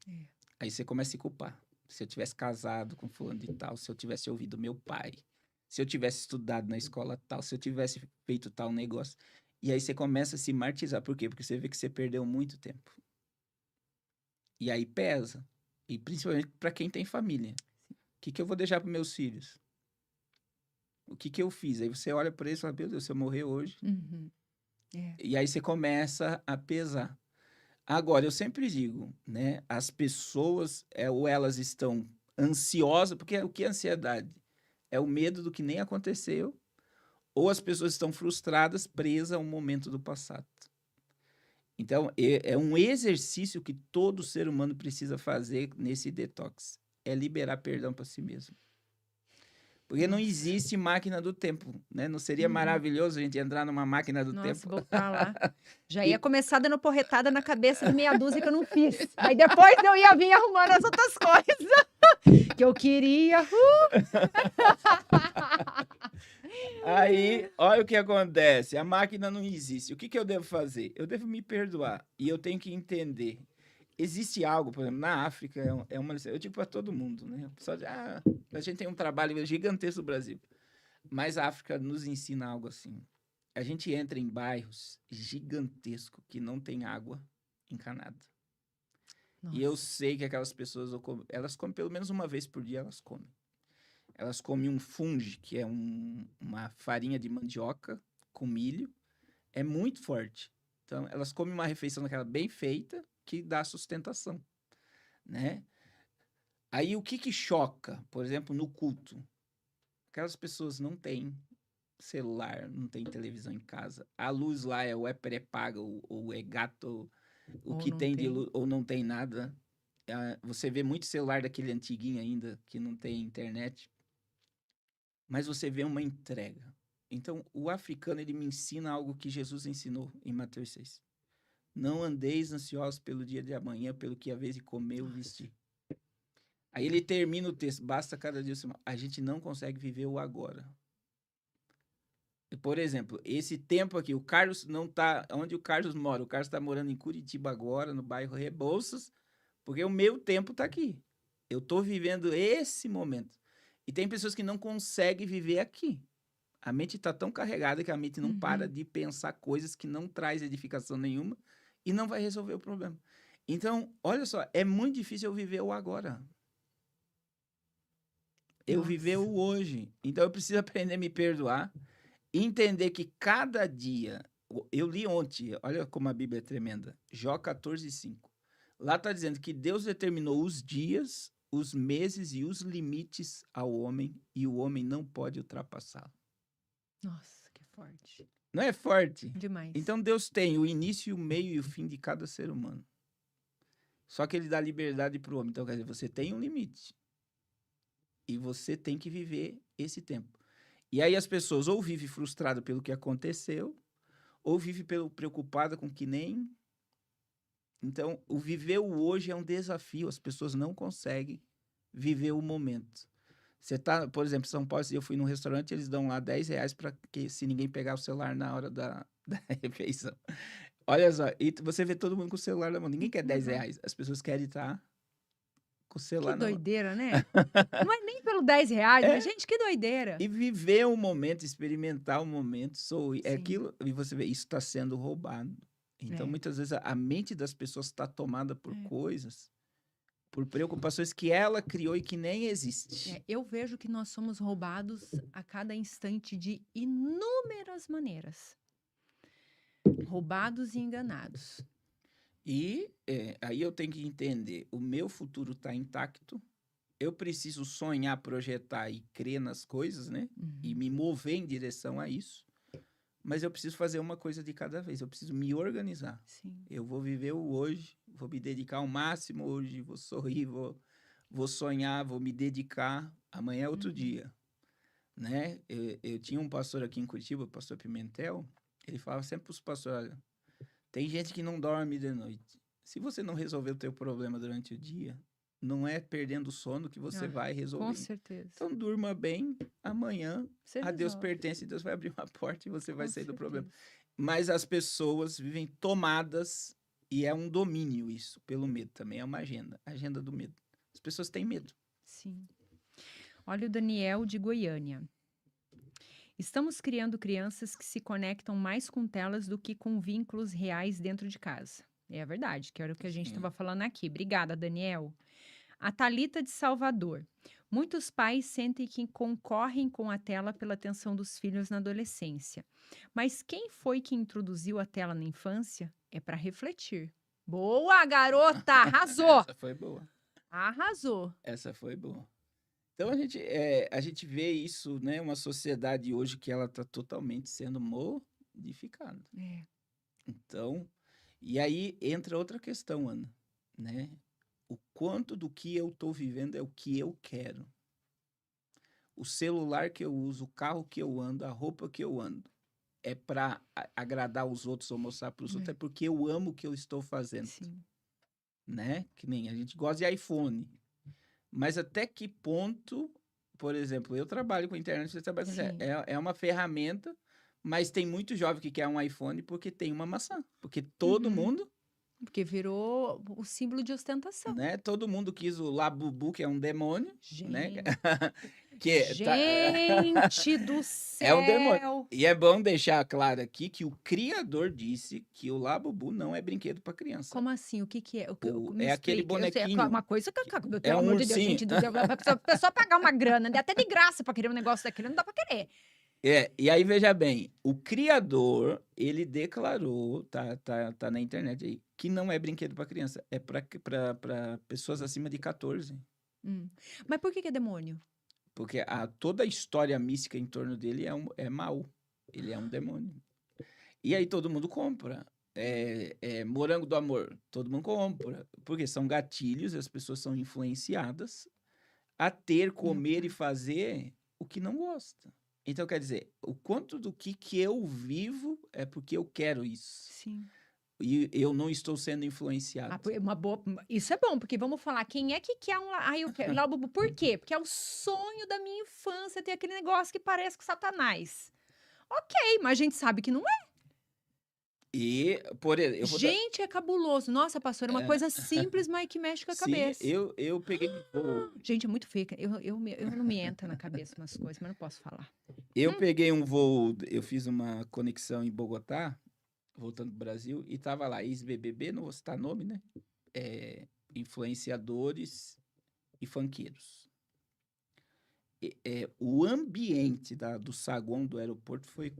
É. Aí você começa a se culpar. Se eu tivesse casado com fulano de tal, se eu tivesse ouvido meu pai, se eu tivesse estudado na escola tal, se eu tivesse feito tal negócio. E aí você começa a se martirizar. Por quê? Porque você vê que você perdeu muito tempo. E aí pesa. E principalmente para quem tem família. que eu vou deixar para meus filhos? O que eu fiz? Aí você olha para eles e fala, meu Deus, se eu morrer hoje... Uhum. É. E aí você começa a pesar. Agora, eu sempre digo, né? As pessoas, ou elas estão ansiosas, porque o que é ansiedade? É o medo do que nem aconteceu, ou as pessoas estão frustradas, presas a um momento do passado. Então, é um exercício que todo ser humano precisa fazer nesse detox. É liberar perdão para si mesmo. Porque não Nossa. existe máquina do tempo, né? Não seria Uhum. maravilhoso a gente entrar numa máquina do Nossa, tempo? voltar lá. Já E- ia começar dando porretada na cabeça de meia dúzia que eu não fiz. Aí depois eu ia vir arrumando as outras coisas que eu queria. Aí, olha o que acontece. A máquina não existe. O que eu devo fazer? Eu devo me perdoar. E eu tenho que entender. Existe algo, por exemplo, na África, é uma lição. Eu digo para todo mundo, né? O pessoal diz, a gente tem um trabalho gigantesco no Brasil. Mas a África nos ensina algo assim. A gente entra em bairros gigantescos que não tem água encanada. Nossa. E eu sei que aquelas pessoas, elas comem pelo menos uma vez por dia, elas comem. Elas comem um fungo, que é uma farinha de mandioca com milho. É muito forte. Então, elas comem uma refeição daquela bem feita, que dá sustentação, né? Aí, o que choca, por exemplo, no culto? Aquelas pessoas não têm celular, não têm televisão em casa. A luz lá é pré-paga, ou é gato, o Ou que não tem de tem. luz, ou não tem nada. Você vê muito celular daquele antiguinho ainda, que não tem internet. Mas você vê uma entrega. Então, o africano, ele me ensina algo que Jesus ensinou em Mateus 6. Não andeis ansiosos pelo dia de amanhã, pelo que haveis de comer ou vestir. Aí ele termina o texto, basta cada dia. A gente não consegue viver o agora. Por exemplo, esse tempo aqui, o Carlos não está... Onde o Carlos mora? O Carlos está morando em Curitiba agora, no bairro Rebouças, porque o meu tempo está aqui. Eu estou vivendo esse momento. E tem pessoas que não conseguem viver aqui. A mente está tão carregada que a mente não para de pensar coisas que não traz edificação nenhuma e não vai resolver o problema. Então, olha só, é muito difícil eu viver o agora. Eu viver o hoje. Então, eu preciso aprender a me perdoar e entender que cada dia... Eu li ontem, olha como a Bíblia é tremenda. Jó 14:5. Lá está dizendo que Deus determinou os dias, os meses e os limites ao homem e o homem não pode ultrapassá-lo. Nossa, que forte. Não é forte? Demais. Então, Deus tem o início, o meio e o fim de cada ser humano. Só que ele dá liberdade para o homem. Então, quer dizer, você tem um limite. E você tem que viver esse tempo. E aí as pessoas ou vivem frustradas pelo que aconteceu, ou vivem preocupadas com que nem... Então, o viver o hoje é um desafio. As pessoas não conseguem viver o momento. Você tá, por exemplo, em São Paulo, eu fui num restaurante, eles dão lá R$10 para que se ninguém pegar o celular na hora da refeição. Olha só, e você vê todo mundo com o celular na mão. Ninguém quer R$10. As pessoas querem estar com o Que celular na mão. doideira, né? Não é nem pelo R$10, mas, gente, que doideira. E viver o momento, experimentar o momento, é Sim. aquilo, e você vê, isso está sendo roubado. Então, muitas vezes, a mente das pessoas está tomada por coisas, por preocupações que ela criou e que nem existe. Eu vejo que nós somos roubados a cada instante de inúmeras maneiras. Roubados e enganados. E aí eu tenho que entender, o meu futuro está intacto, eu preciso sonhar, projetar e crer nas coisas, né? E me mover em direção a isso. Mas eu preciso fazer uma coisa de cada vez. Eu preciso me organizar. Sim. Eu vou viver o hoje, vou me dedicar ao máximo hoje, vou sorrir, vou sonhar, vou me dedicar. Amanhã é outro dia, né? Eu tinha um pastor aqui em Curitiba, o pastor Pimentel, ele falava sempre para os pastores, olha, tem gente que não dorme de noite. Se você não resolver o teu problema durante o dia, não é perdendo o sono que você vai resolver. Com certeza. Então, durma bem, amanhã Você a Deus resolve. pertence, Deus vai abrir uma porta e você vai sair do problema. certeza. Mas as pessoas vivem tomadas, e é um domínio isso, pelo medo. Também é uma agenda do medo. As pessoas têm medo. Sim. Olha o Daniel de Goiânia. Estamos criando crianças que se conectam mais com telas do que com vínculos reais dentro de casa. É verdade, que era o que a gente estava falando aqui. Obrigada, Daniel. A Thalita de Salvador. Muitos pais sentem que concorrem com a tela pela atenção dos filhos na adolescência. Mas quem foi que introduziu a tela na infância é para refletir. Boa, garota! Arrasou! Essa foi boa. Arrasou. Essa foi boa. Então a gente vê isso, né? Uma sociedade hoje que ela está totalmente sendo modificada. É. Então, e aí entra outra questão, Ana, né? O quanto do que eu estou vivendo é o que eu quero. O celular que eu uso, o carro que eu ando, a roupa que eu ando, é para agradar os outros ou mostrar para os outros, é porque eu amo o que eu estou fazendo, Sim. né? Que nem a gente gosta de iPhone. Mas até que ponto, por exemplo, eu trabalho com internet, você trabalha com internet, Sim. é uma ferramenta, mas tem muito jovem que quer um iPhone porque tem uma maçã. Porque todo Uhum. mundo, Porque virou o símbolo de ostentação. né? Todo mundo quis o Labubu, que é um demônio, né? Gente, Que gente do é um demônio. céu! E é bom deixar claro aqui que o criador disse que o Labubu não é brinquedo para criança. Como assim? O que que é? Me É aquele explica. Eu sei, bonequinho. uma coisa que, É pelo um amor de Deus, ursinho. gente, a pessoa pagar uma grana, até de graça pra querer um negócio daquele, não dá pra querer. E aí veja bem, o criador, ele declarou, tá na internet aí, que não é brinquedo para criança, é para pessoas acima de 14. Mas por que é demônio? Porque toda a história mística em torno dele é mau. Ele é um demônio. E aí todo mundo compra. Morango do amor, todo mundo compra. Porque são gatilhos, as pessoas são influenciadas a ter, comer e fazer o que não gosta. Então, quer dizer, o quanto do que eu vivo é porque eu quero isso. Sim. E eu não estou sendo influenciado. Isso é bom, porque vamos falar, quem é que quer um... eu quero Labubu. Por quê? Porque é o sonho da minha infância ter aquele negócio que parece com Satanás. Ok, mas a gente sabe que não é. E, por exemplo, Gente, é cabuloso. Nossa, pastor, é uma coisa simples, mas que mexe com a cabeça. Sim, eu peguei voo. Gente, é muito feio. Eu não me entra na cabeça umas coisas, mas não posso falar. Eu peguei um voo, eu fiz uma conexão em Bogotá, voltando pro Brasil, e tava lá, ex-BBB, não vou citar nome, né? Influenciadores e funkeiros. O ambiente do saguão do aeroporto foi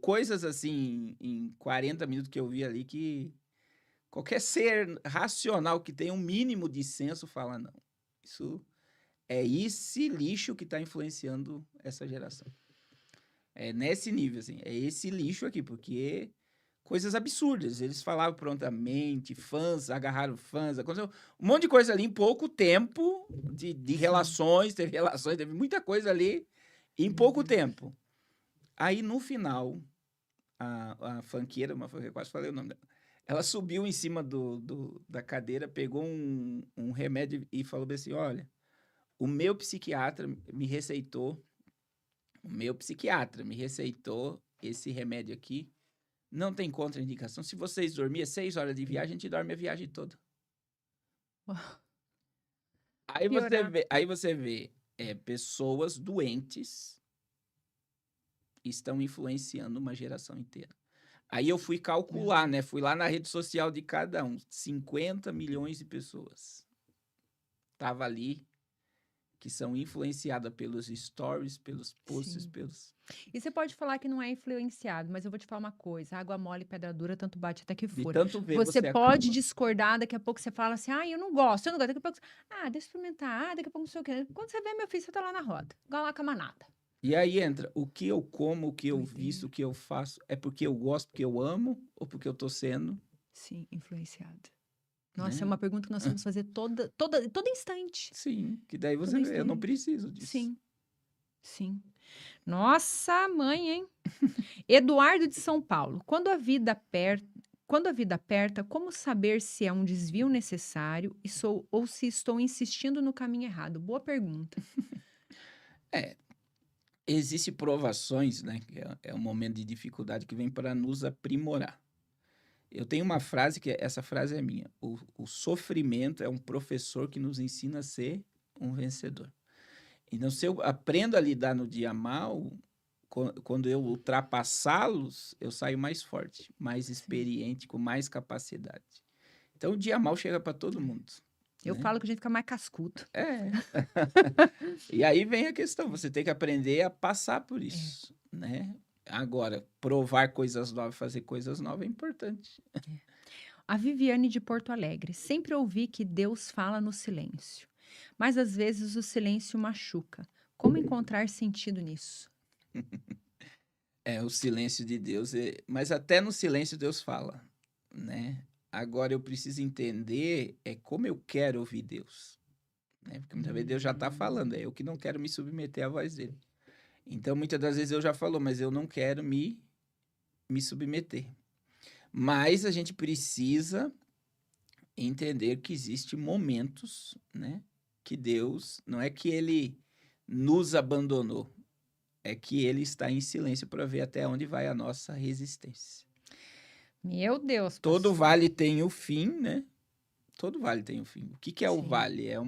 coisas assim, em 40 minutos que eu vi ali, que qualquer ser racional que tenha um mínimo de senso fala, não, isso é esse lixo que está influenciando essa geração. É nesse nível, assim, é esse lixo aqui, porque coisas absurdas, eles falavam prontamente, fãs, agarraram fãs, aconteceu um monte de coisa ali em pouco tempo, de relações, teve muita coisa ali em pouco tempo. Aí, no final, a funkeira, eu quase falei o nome dela, ela subiu em cima da cadeira, pegou um remédio e falou assim, olha, o meu psiquiatra me receitou esse remédio aqui, não tem contraindicação. Se vocês dormirem 6 horas de viagem, a gente dorme a viagem toda. Aí você vê pessoas doentes estão influenciando uma geração inteira. Aí eu fui calcular, né? Fui lá na rede social de cada um. 50 milhões de pessoas. Tava ali, que são influenciadas pelos stories, pelos posts, pelos... E você pode falar que não é influenciado, mas eu vou te falar uma coisa. Água mole, pedra dura, tanto bate até que De for. tanto ver, Você você pode acaba. discordar, daqui a pouco você fala assim, eu não gosto. Daqui a pouco, deixa eu experimentar. Daqui a pouco não sei o quê. Quando você vê, meu filho, você tá lá na roda. Igual lá com a manada. E aí entra, o que eu como, o que eu visto, o que eu faço, é porque eu gosto, porque eu amo, ou porque eu tô sendo... Sim, influenciado. Nossa, né? é uma pergunta que nós temos que fazer todo instante. Sim, que daí você vê, eu não preciso disso. Sim. Nossa, mãe, hein? Eduardo de São Paulo. Quando a vida aperta, como saber se é um desvio necessário ou se estou insistindo no caminho errado? Boa pergunta. Existem provações, né? Que é um momento de dificuldade que vem para nos aprimorar. Eu tenho uma frase essa frase é minha. O sofrimento é um professor que nos ensina a ser um vencedor. Então, se eu aprendo a lidar no dia mal, quando eu ultrapassá-los, eu saio mais forte, mais experiente, com mais capacidade. Então, o dia mal chega para todo mundo. Eu né? falo que a gente fica mais cascudo. É. E aí vem a questão, você tem que aprender a passar por É. isso, né? Agora, provar coisas novas, fazer coisas novas é importante. A Viviane de Porto Alegre. Sempre ouvi que Deus fala no silêncio, mas às vezes o silêncio machuca. Como encontrar sentido nisso? É o silêncio de Deus, mas até no silêncio Deus fala, né? Agora eu preciso entender como eu quero ouvir Deus, né? Porque muitas vezes Deus já está falando, é eu que não quero me submeter à voz dele. Então, muitas das vezes eu já falou, mas eu não quero me submeter. Mas a gente precisa entender que existem momentos, né? Que Deus, não é que ele nos abandonou, é que ele está em silêncio para ver até onde vai a nossa resistência. Meu Deus, Todo pastor. vale tem o fim, né? Todo vale tem o fim. O que é o Sim. vale? É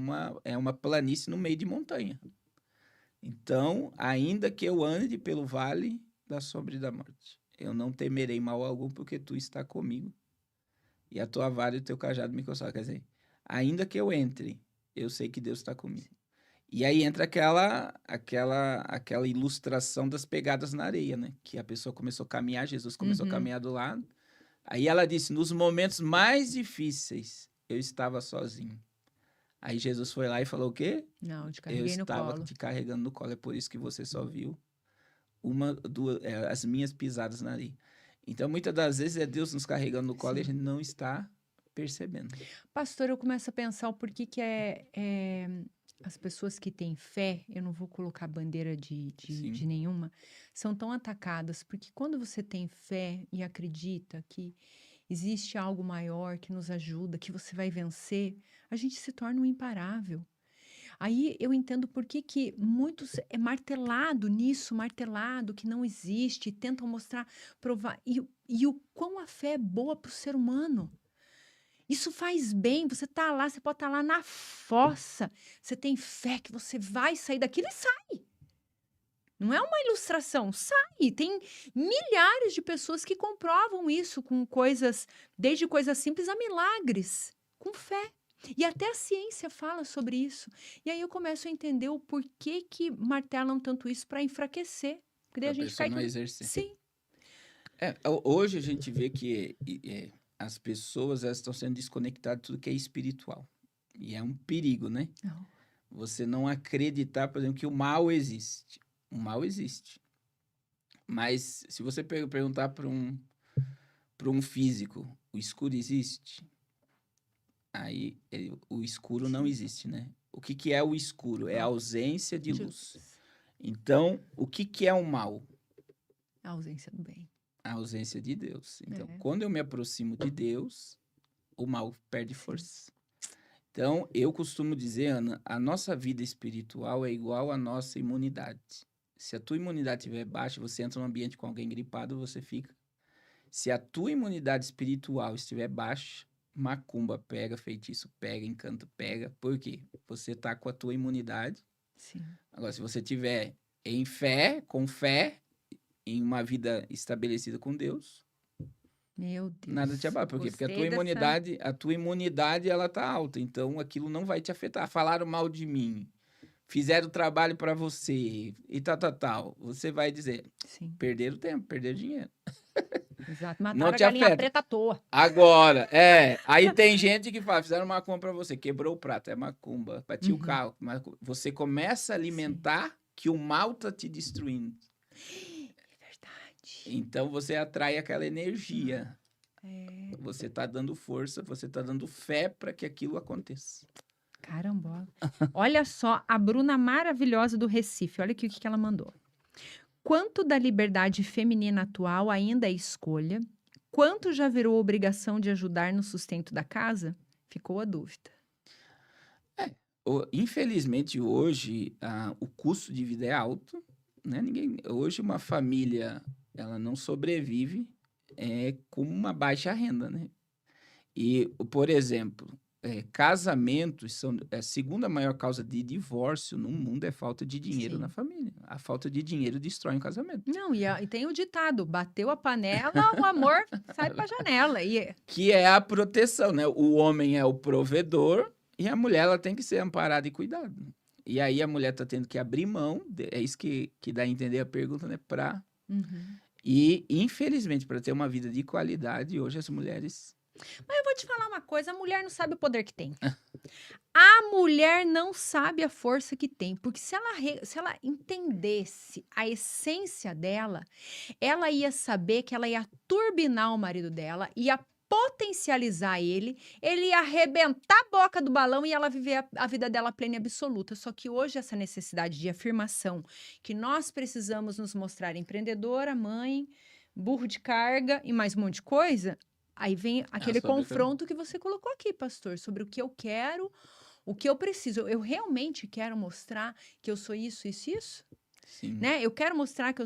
uma planície no meio de montanha. Então, ainda que eu ande pelo vale da sombra e da morte, eu não temerei mal algum, porque tu está comigo. E a tua vara e o teu cajado me consolam. Quer dizer, ainda que eu entre, eu sei que Deus está comigo. E aí entra aquela ilustração das pegadas na areia, né? Que a pessoa começou a caminhar, Jesus começou a Uhum. caminhar do lado. Aí ela disse, nos momentos mais difíceis, eu estava sozinho. Aí Jesus foi lá e falou o quê? Não, te Eu carreguei no estava colo. te carregando no colo. É por isso que você só viu as minhas pisadas na areia. Então, muitas das vezes é Deus nos carregando no colo e a Sim. gente não está percebendo. Pastor, eu começo a pensar o porquê que as pessoas que têm fé, eu não vou colocar bandeira de Sim. nenhuma, são tão atacadas. Porque quando você tem fé e acredita que existe algo maior que nos ajuda, que você vai vencer, a gente se torna um imparável. Aí eu entendo por que que muitos é martelado nisso, martelado que não existe, tentam mostrar, provar, e o quão a fé é boa para o ser humano. Isso faz bem, você tá lá, você pode estar lá na fossa, você tem fé que você vai sair daquilo e sai. Não é uma ilustração, sai. Tem milhares de pessoas que comprovam isso com coisas, desde coisas simples a milagres, com fé. E até a ciência fala sobre isso. E aí eu começo a entender o porquê que martelam tanto isso para enfraquecer. Porque daí Para a a gente pessoa cai não tudo. exercer. Sim. Hoje a gente vê que as pessoas elas estão sendo desconectadas de tudo que é espiritual. E é um perigo, né? Não. Você não acreditar, por exemplo, que o mal existe. O mal existe. Mas se você perguntar para um físico, o escuro existe? Aí o escuro não existe, né? O que é o escuro? É a ausência de luz. Então, o que é o mal? A ausência do bem. A ausência de Deus. Então, É. quando eu me aproximo de Deus, o mal perde força. Então, eu costumo dizer, Ana, a nossa vida espiritual é igual à nossa imunidade. Se a tua imunidade estiver baixa, você entra num ambiente com alguém gripado, você fica. Se a tua imunidade espiritual estiver baixa, macumba pega, feitiço pega, encanto pega. Por quê? Você tá com a tua imunidade. Sim. Agora, se você tiver em fé, com fé, em uma vida estabelecida com Deus, Meu Deus. nada te abala. Por quê? Porque Gostei a tua imunidade, ela tá alta. Então, aquilo não vai te afetar. Falaram mal de mim, fizeram o trabalho para você e tal. Você vai dizer, Sim, perderam tempo, perderam dinheiro. exato. Não Mataram a te galinha afeta. preta à toa. Agora, aí tem gente que fala, fizeram macumba pra você, quebrou o prato, é macumba, bati o carro. Você começa a alimentar que o mal tá te destruindo. É verdade. Então, você atrai aquela energia. É. Você tá dando força, você tá dando fé para que aquilo aconteça. Caramba. Olha só, a Bruna maravilhosa do Recife. Olha aqui o que ela mandou. Quanto da liberdade feminina atual ainda é escolha? Quanto já virou obrigação de ajudar no sustento da casa? Ficou a dúvida. Infelizmente, hoje, o custo de vida é alto, né? Hoje, uma família, ela não sobrevive com uma baixa renda, né? E, por exemplo, casamentos são a segunda maior causa de divórcio no mundo é falta de dinheiro Sim. na família. A falta de dinheiro destrói um casamento. Não, e tem o ditado: bateu a panela, o amor sai pra janela. Que é a proteção, né? O homem é o provedor E a mulher, ela tem que ser amparada e cuidada. E aí a mulher tá tendo que abrir mão, é isso que dá a entender a pergunta, né? Uhum. E, infelizmente, para ter uma vida de qualidade, hoje as mulheres... Mas eu vou te falar uma coisa, a mulher não sabe o poder que tem. A mulher não sabe a força que tem, porque se ela entendesse a essência dela, ela ia saber que ela ia turbinar o marido dela, ia potencializar ele ia arrebentar a boca do balão e ela viver a vida dela plena e absoluta. Só que hoje essa necessidade de afirmação, que nós precisamos nos mostrar empreendedora, mãe, burro de carga e mais um monte de coisa, aí vem aquele sobre confronto que você colocou aqui, pastor, sobre o que eu quero, o que eu preciso. Eu realmente quero mostrar que eu sou isso, isso, isso? Sim, Né? Eu quero mostrar que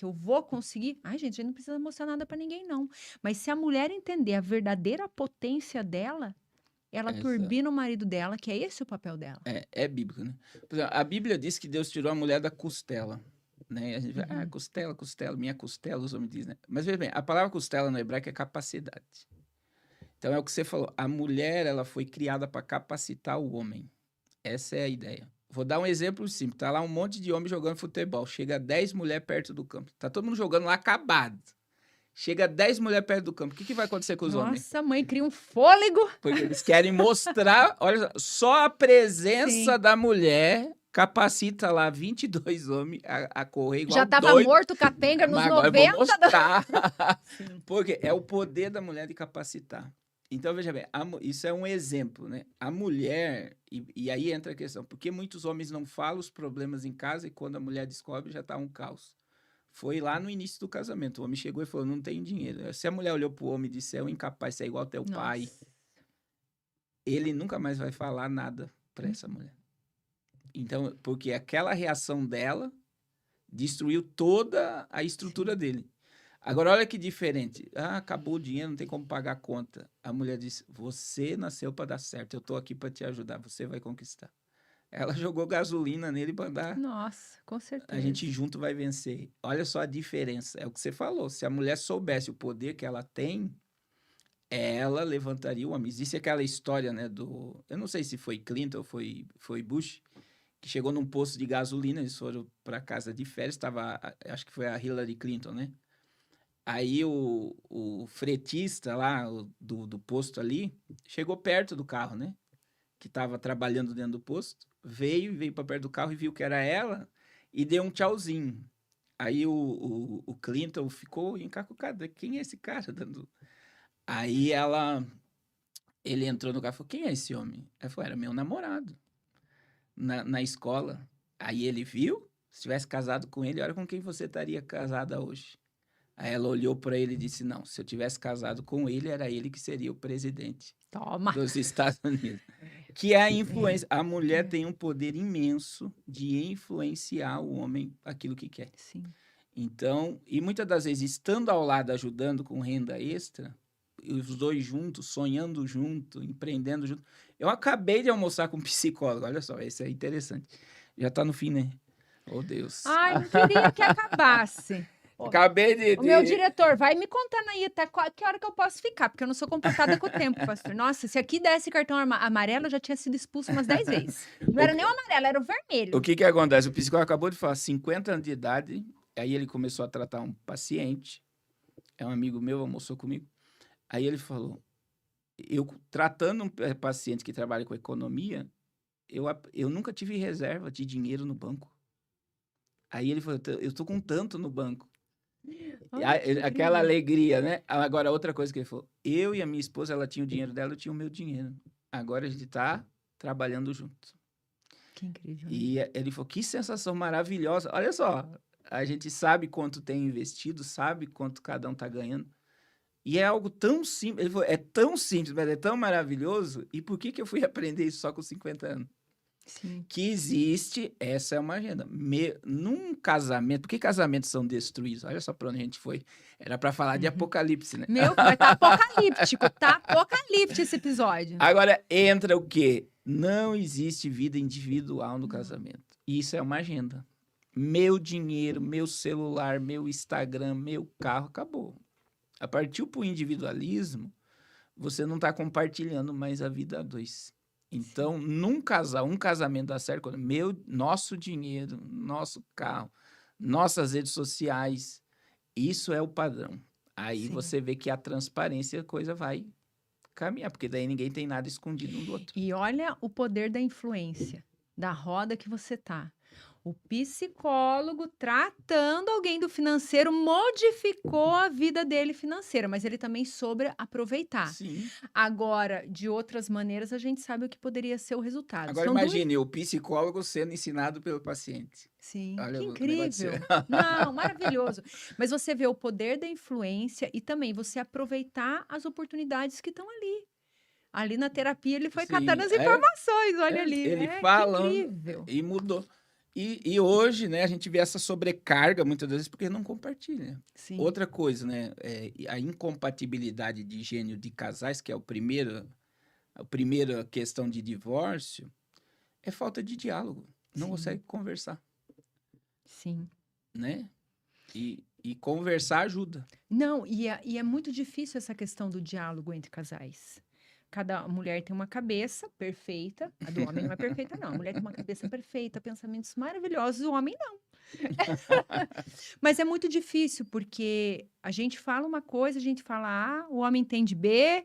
eu vou conseguir. Ai, gente, a gente não precisa mostrar nada pra ninguém, não. Mas se a mulher entender a verdadeira potência dela, ela essa turbina o marido dela, que é esse o papel dela. é bíblico, né? Por exemplo, a Bíblia diz que Deus tirou a mulher da costela, né? E a gente vai, Uhum. costela, costela, minha costela, os homens dizem, né? Mas veja bem, a palavra costela no hebraico é capacidade. Então é o que você falou, a mulher, ela foi criada para capacitar o homem. Essa é a ideia. Vou dar um exemplo simples. Tá lá um monte de homem jogando futebol. Chega 10 mulheres perto do campo. Tá todo mundo jogando lá acabado. Chega 10 mulheres perto do campo. O que vai acontecer com os homens? Nossa, mãe, cria um fôlego. Porque eles querem mostrar... Olha só a presença Sim. da mulher capacita lá 22 homens a correr igual Já tava doido. morto capenga nos Mas agora eu vou 90. mostrar. Sim. Porque é o poder da mulher de capacitar. Então, veja bem, isso é um exemplo, né? A mulher, e aí entra a questão, por que muitos homens não falam os problemas em casa e quando a mulher descobre já está um caos? Foi lá no início do casamento, o homem chegou e falou, não tenho dinheiro. Se a mulher olhou para o homem e disse, é um incapaz, você é igual ao teu pai, Nossa. ele nunca mais vai falar nada para essa mulher. Então, porque aquela reação dela destruiu toda a estrutura dele. Agora, olha que diferente. Ah, acabou o dinheiro, não tem como pagar a conta. A mulher disse, você nasceu para dar certo, eu estou aqui para te ajudar, você vai conquistar. Ela jogou gasolina nele para dar, Nossa, com a certeza. gente junto vai vencer. Olha só a diferença, é o que você falou. Se a mulher soubesse o poder que ela tem, ela levantaria o homem. Existe aquela história, né, eu não sei se foi Clinton ou foi Bush, que chegou num posto de gasolina, eles foram para casa de férias, acho que foi a Hillary Clinton, né? Aí o fretista lá do posto ali chegou perto do carro, né? Que estava trabalhando dentro do posto. Veio para perto do carro e viu que era ela e deu um tchauzinho. Aí o Clinton ficou encacucado. Quem é esse cara? Aí ele entrou no carro e falou, quem é esse homem? Ela falou, era meu namorado na escola. Aí ele viu, se tivesse casado com ele, olha com quem você estaria casada hoje. Aí ela olhou para ele e disse, não, se eu tivesse casado com ele, era ele que seria o presidente Toma. dos Estados Unidos. Que é a influência. A mulher tem um poder imenso de influenciar o homem aquilo que quer. Sim. Então, e muitas das vezes, estando ao lado, ajudando com renda extra, os dois juntos, sonhando junto, empreendendo junto. Eu acabei de almoçar com um psicólogo, olha só, esse é interessante. Já está no fim, né? Oh, Deus. Ai, não queria que acabasse. Acabei de... O meu diretor, vai me contando aí até que hora que eu posso ficar, porque eu não sou comportada com o tempo, pastor. Nossa, se aqui desse cartão amarelo, eu já tinha sido expulso umas 10 vezes. Não era nem o amarelo, era o vermelho. O que acontece? O psicólogo acabou de falar 50 anos de idade, aí ele começou a tratar um paciente, é um amigo meu, almoçou comigo, aí ele falou, eu tratando um paciente que trabalha com economia, eu nunca tive reserva de dinheiro no banco. Aí ele falou, eu tô com tanto no banco. Aquela alegria, né? Agora, outra coisa que ele falou, eu e a minha esposa, ela tinha o dinheiro dela, eu tinha o meu dinheiro. Agora a gente tá trabalhando junto. Que incrível. E ele falou, que sensação maravilhosa. Olha só, a gente sabe quanto tem investido, sabe quanto cada um tá ganhando. E é algo tão simples. Ele falou, é tão simples, mas é tão maravilhoso. E por que eu fui aprender isso só com 50 anos? Sim. Que existe, essa é uma agenda. Num casamento, por que casamentos são destruídos? Olha só para onde a gente foi. Era para falar de Apocalipse, né? Meu, vai estar apocalíptico, tá apocalíptico esse episódio. Agora entra o quê? Não existe vida individual no casamento. Isso é uma agenda. Meu dinheiro, meu celular, meu Instagram, meu carro, acabou. A partir do individualismo, você não está compartilhando mais a vida a dois. Então, um casamento dá certo quando nosso dinheiro, nosso carro, nossas redes sociais, isso é o padrão. Aí Sim. você vê que a transparência, a coisa vai caminhar, porque daí ninguém tem nada escondido um do outro. E olha o poder da influência, da roda que você tá. O psicólogo tratando alguém do financeiro modificou a vida dele financeira, mas ele também soube aproveitar. Sim. Agora, de outras maneiras, a gente sabe o que poderia ser o resultado. Agora São duas. imagine o psicólogo sendo ensinado pelo paciente. Sim, Olha que o negócio. incrível. Não, maravilhoso. Mas você vê o poder da influência e também você aproveitar as oportunidades que estão ali. Ali na terapia ele foi catando Sim, as informações, olha ali. ele É, que falando incrível. e mudou. E hoje, né, a gente vê essa sobrecarga muitas vezes porque não compartilha. Sim, Outra coisa, né, a incompatibilidade de gênero de casais, que é a primeira questão de divórcio, é falta de diálogo. Não sim, consegue conversar, sim. né? E conversar ajuda. Não, e é muito difícil essa questão do diálogo entre casais. Cada mulher tem uma cabeça perfeita, a do homem não é perfeita, não. A mulher tem uma cabeça perfeita, pensamentos maravilhosos, o homem não. Mas é muito difícil, porque a gente fala uma coisa, a gente fala A, o homem entende B,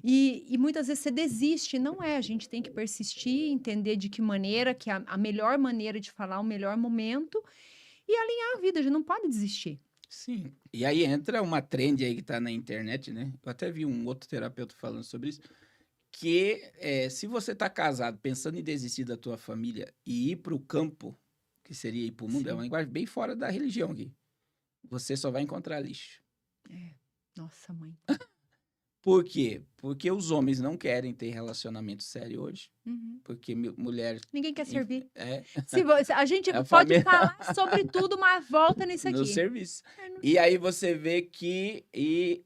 e muitas vezes você desiste. Não é, a gente tem que persistir, entender de que maneira, que a melhor maneira de falar, o melhor momento, e alinhar a vida, a gente não pode desistir. Sim. E aí entra uma trend aí que tá na internet, né? Eu até vi um outro terapeuta falando sobre isso, que se você tá casado pensando em desistir da tua família e ir pro campo, que seria ir pro mundo, é uma Sim. linguagem bem fora da religião aqui. Você só vai encontrar lixo. É. Nossa, mãe. Por quê? Porque os homens não querem ter relacionamento sério hoje. Uhum. Porque mulher. Ninguém quer servir. É, A gente É a pode família. falar sobre tudo, mas volta nisso no aqui. serviço. É, não- E aí você vê que. E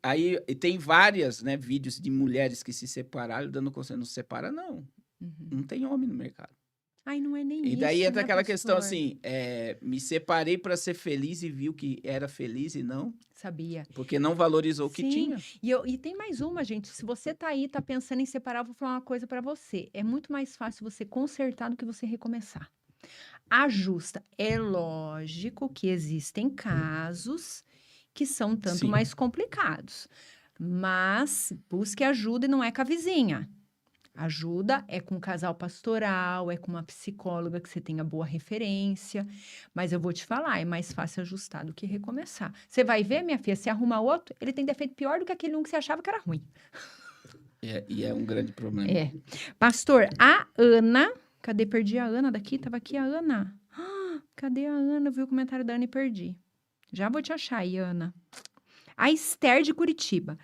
tem várias, né, vídeos de mulheres que se separaram, dando conselho. Não se separa, não. Uhum. Não tem homem no mercado. Ai, não é nem E daí isso, entra né, aquela questão pastor? assim: me separei para ser feliz e viu que era feliz e não, Sabia. porque não valorizou o que Sim, tinha. e tem mais uma, gente. Se você tá aí, tá pensando em separar, eu vou falar uma coisa pra você. É muito mais fácil você consertar do que você recomeçar. Ajusta. É lógico que existem casos que são um tanto Sim. mais complicados, mas busque ajuda e não é com a vizinha. Ajuda é com um casal pastoral, é com uma psicóloga que você tenha boa referência. Mas eu vou te falar, é mais fácil ajustar do que recomeçar. Você vai ver, minha filha, se arrumar outro, ele tem defeito pior do que aquele um que você achava que era ruim. E é um grande problema. É. Pastor, a Ana. Cadê? Perdi a Ana daqui? Tava aqui a Ana. Ah, cadê a Ana? Eu vi o comentário da Ana e perdi. Já vou te achar aí, Ana. A Esther de Curitiba.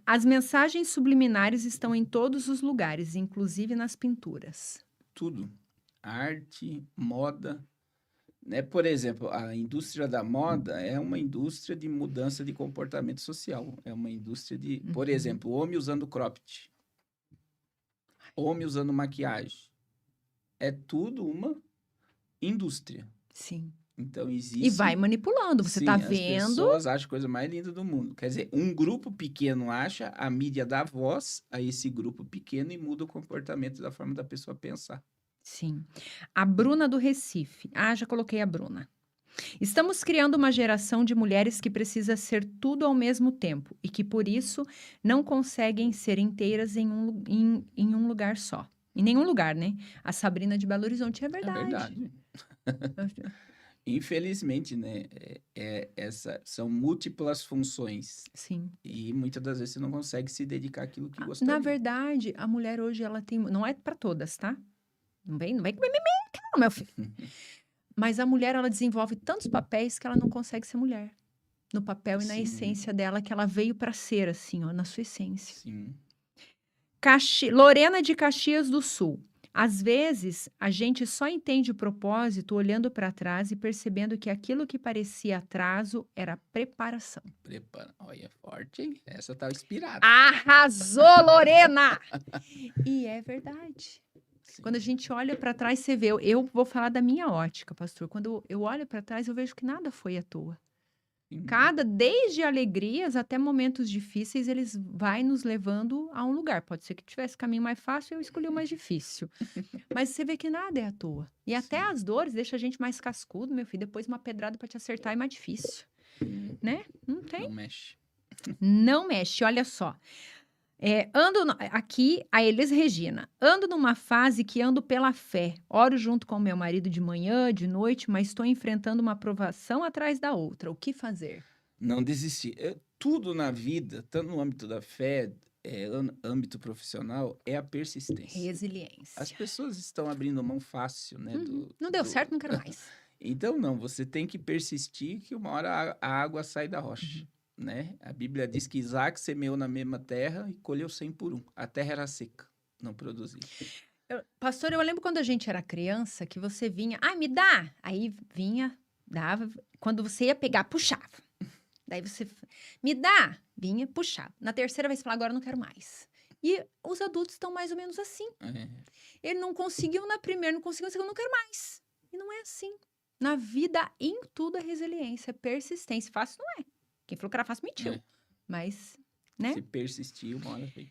As mensagens subliminares estão em todos os lugares, inclusive nas pinturas. Tudo. Arte, moda. Né? Por exemplo, a indústria da moda é uma indústria de mudança de comportamento social. É uma indústria de, por Uhum. exemplo, homem usando cropped. Homem usando maquiagem. É tudo uma indústria. Sim. Então, existe... E vai manipulando, você Sim, tá as vendo. pessoas acham a coisa mais linda do mundo. Quer dizer, um grupo pequeno acha, a mídia dá voz a esse grupo pequeno e muda o comportamento da forma da pessoa pensar. Sim. A Bruna do Recife. Ah, já coloquei a Bruna. Estamos criando uma geração de mulheres que precisa ser tudo ao mesmo tempo e que, por isso, não conseguem ser inteiras em um lugar só. Em nenhum lugar, né? A Sabrina de Belo Horizonte é É verdade. verdade. Infelizmente, né? São múltiplas funções. Sim. E muitas das vezes você não consegue se dedicar àquilo que Na gostaria. verdade, a mulher hoje, ela tem... Não é para todas, tá? Não vem com mimimi, não, meu filho. Mas a mulher, ela desenvolve tantos papéis que ela não consegue ser mulher. No papel e na Sim. essência dela, que ela veio para ser, assim, ó, na sua essência. Sim. Lorena de Caxias do Sul. Às vezes, a gente só entende o propósito olhando para trás e percebendo que aquilo que parecia atraso era preparação. Prepara. Olha, forte, hein? Essa tá inspirada. Arrasou, Lorena! E é verdade. Sim. Quando a gente olha para trás, você vê. Eu vou falar da minha ótica, pastor. Quando eu olho para trás, eu vejo que nada foi à toa. Sim. Desde alegrias até momentos difíceis, eles vai nos levando a um lugar. Pode ser que tivesse caminho mais fácil, eu escolhi o mais difícil. Mas você vê que nada é à toa. E até Sim. as dores deixam a gente mais cascudo, meu filho. Depois uma pedrada para te acertar é mais difícil, Uhum. né? Não tem. Não mexe. Não mexe, olha só. Aqui, a Elis Regina. Ando numa fase que ando pela fé. Oro junto com meu marido de manhã, de noite, mas estou enfrentando uma provação atrás da outra. O que fazer? Não desistir. Tudo na vida, tanto no âmbito da fé, âmbito profissional, é a persistência. As Resiliência. pessoas estão abrindo mão fácil, né, Uhum. do, Não deu certo, do... não quero mais. Então, não, você tem que persistir que uma hora a água sai da rocha, Uhum. né? A Bíblia diz que Isaac semeou na mesma terra e colheu 100 por um. A terra era seca, não produzia. Pastor, eu lembro quando a gente era criança que você vinha, me dá. Aí vinha, dava. Quando você ia pegar, puxava. Daí você, me dá, vinha, puxava. Na terceira vez, você falava, agora eu não quero mais. E os adultos estão mais ou menos assim. É, Ele não conseguiu na primeira, não conseguiu na segunda, não quero mais. E não é assim. Na vida, em tudo, é resiliência, é persistência. Fácil não é. Quem falou que era fácil, mentiu. é. Mas, né? Se persistir, uma hora vem.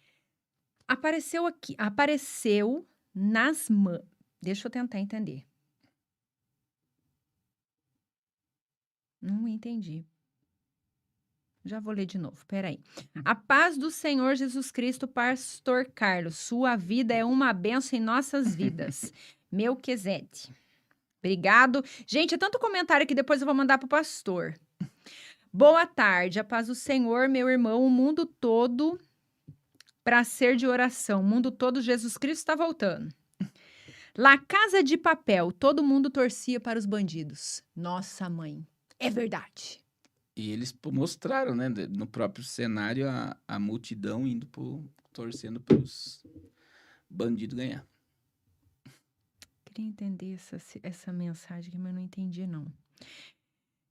Apareceu nas mãos. Deixa eu tentar entender. Não entendi. Já vou ler de novo, peraí. A paz do Senhor Jesus Cristo, Pastor Carlos. Sua vida é uma bênção em nossas vidas. Melquisede. Obrigado. Gente, é tanto comentário que depois eu vou mandar pro pastor. Boa tarde, a paz do Senhor, meu irmão. O mundo todo para ser de oração. O mundo todo, Jesus Cristo está voltando. La Casa de Papel, todo mundo torcia para os bandidos. Nossa, mãe. É verdade. E eles mostraram, né, no próprio cenário, a multidão indo torcendo para os bandidos ganhar. Queria entender essa mensagem aqui, mas não entendi, não.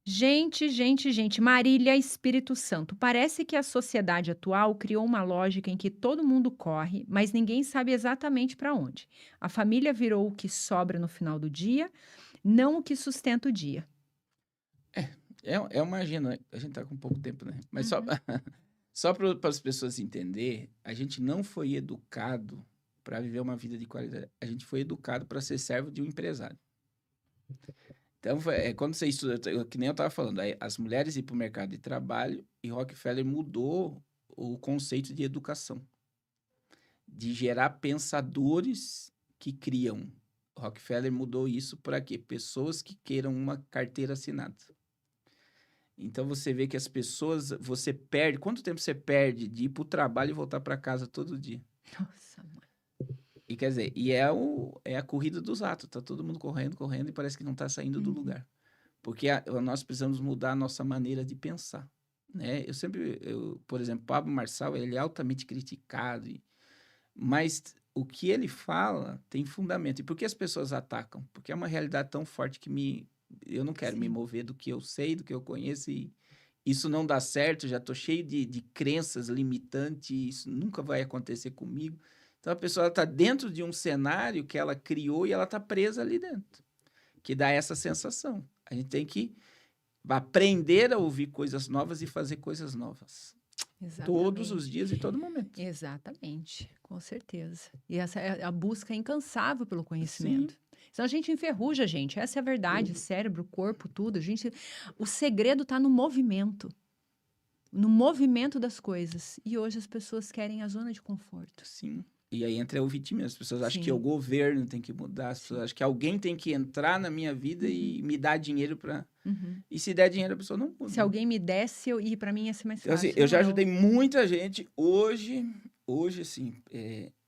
Gente. Marília, Espírito Santo. Parece que a sociedade atual criou uma lógica em que todo mundo corre, mas ninguém sabe exatamente para onde. A família virou o que sobra no final do dia, não o que sustenta o dia. É uma agenda. A gente tá com pouco tempo, né? Mas Uhum. só para as pessoas entenderem, a gente não foi educado para viver uma vida de qualidade. A gente foi educado para ser servo de um empresário. Então, quando você estuda, que nem eu estava falando, aí as mulheres ir para o mercado de trabalho e Rockefeller mudou o conceito de educação, de gerar pensadores que criam. Rockefeller mudou isso para quê? Pessoas que queiram uma carteira assinada. Então, você vê que as pessoas, você perde, quanto tempo você perde de ir para o trabalho e voltar para casa todo dia? Nossa, mãe. E quer dizer, é a corrida dos atos, tá todo mundo correndo e parece que não está saindo do Uhum. lugar. Porque nós precisamos mudar a nossa maneira de pensar, né? Por exemplo, Pablo Marçal, ele é altamente criticado, mas o que ele fala tem fundamento. E por que as pessoas atacam? Porque é uma realidade tão forte que eu não quero me Sim. mover do que eu sei, do que eu conheço, e isso não dá certo, já estou cheio de crenças limitantes, isso nunca vai acontecer comigo. Então, a pessoa está dentro de um cenário que ela criou e ela está presa ali dentro, que dá essa sensação. A gente tem que aprender a ouvir coisas novas e fazer coisas novas. Todos os Exatamente. dias e todo momento. Exatamente, com certeza. E essa é a busca incansável pelo Sim. conhecimento. Senão a gente enferruja, gente. Essa é a verdade. Cérebro, corpo, tudo. O segredo está no movimento das coisas. E hoje as pessoas querem a zona de conforto. Sim. E aí entra o vitimismo. As pessoas acham que Sim. o governo tem que mudar, as pessoas acham que alguém tem que entrar na minha vida e me dar dinheiro para. Uhum. E se der dinheiro, a pessoa não muda. Se alguém me desse, e para mim ia ser mais Então, fácil. assim, eu Não já é ajudei muita gente. Hoje assim,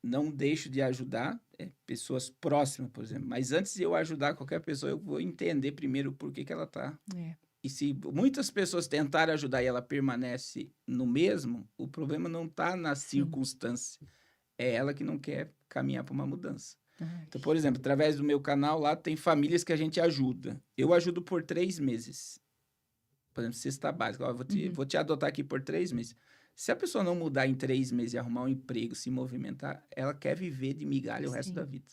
não deixo de ajudar pessoas próximas, por exemplo. Mas antes de eu ajudar qualquer pessoa, eu vou entender primeiro por que ela está. E se muitas pessoas tentarem ajudar e ela permanece no mesmo, o problema não está na Sim. circunstância. É ela que não quer caminhar para uma mudança. Ai. Então, por exemplo, através do meu canal lá, tem famílias que a gente ajuda. Eu ajudo por 3 meses. Por exemplo, cesta básica. Ó, vou te adotar aqui por 3 meses. Se a pessoa não mudar em 3 meses e arrumar um emprego, se movimentar, ela quer viver de migalha o resto Sim. da vida.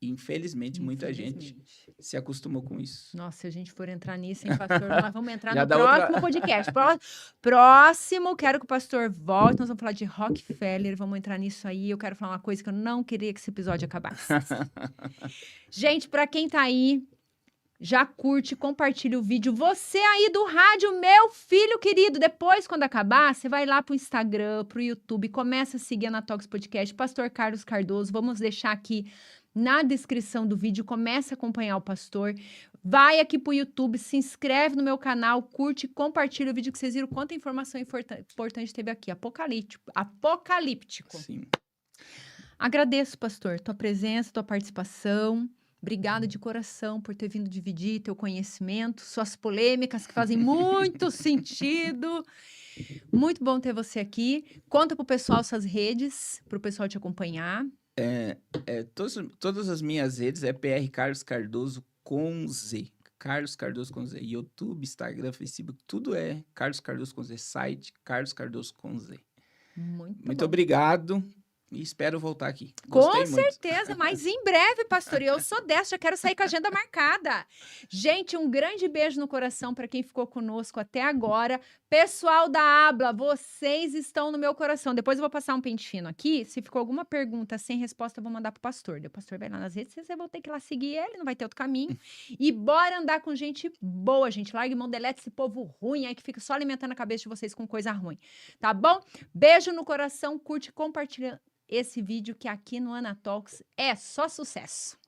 Infelizmente, muita gente Infelizmente. se acostumou com isso. Nossa, se a gente for entrar nisso, hein, pastor? Nós vamos entrar Já no dá outra- próximo podcast. Próximo, quero que o pastor volte. Nós vamos falar de Rockefeller. Vamos entrar nisso aí. Eu quero falar uma coisa que eu não queria que esse episódio acabasse. Gente, pra quem tá aí, já curte, compartilha o vídeo. Você aí do rádio, meu filho querido, depois, quando acabar, você vai lá pro Instagram, pro YouTube, começa a seguir a Anatox Podcast, Pastor Carlos Cardoso. Vamos deixar aqui na descrição do vídeo, começa a acompanhar o pastor. Vai aqui pro YouTube, se inscreve no meu canal, curte, compartilha o vídeo que vocês viram quanta informação importante teve aqui. Apocalíptico. Sim. Agradeço, pastor, tua presença, tua participação. Obrigada de coração por ter vindo dividir teu conhecimento, suas polêmicas que fazem muito sentido. Muito bom ter você aqui. Conta pro pessoal suas redes, pro pessoal te acompanhar. Todas as minhas redes é PR Carlos Cardoso com Z. Carlos Cardoso com Z. YouTube, Instagram, Facebook, tudo é Carlos Cardoso com Z. Site, Carlos Cardoso com Z. Muito bom. obrigado. E espero voltar aqui. Com Gostei muito. certeza, mas em breve, pastor. E eu sou dessa, já quero sair com a agenda marcada. Gente, um grande beijo no coração para quem ficou conosco até agora. Pessoal da Habla, vocês estão no meu coração. Depois eu vou passar um pente fino aqui. Se ficou alguma pergunta sem resposta, eu vou mandar pro pastor. O pastor vai lá nas redes, vocês vão ter que ir lá seguir ele, não vai ter outro caminho. E bora andar com gente boa, gente. Largue mão, delete esse povo ruim aí que fica só alimentando a cabeça de vocês com coisa ruim. Tá bom? Beijo no coração, curte, compartilha esse vídeo que aqui no Anatox é só sucesso.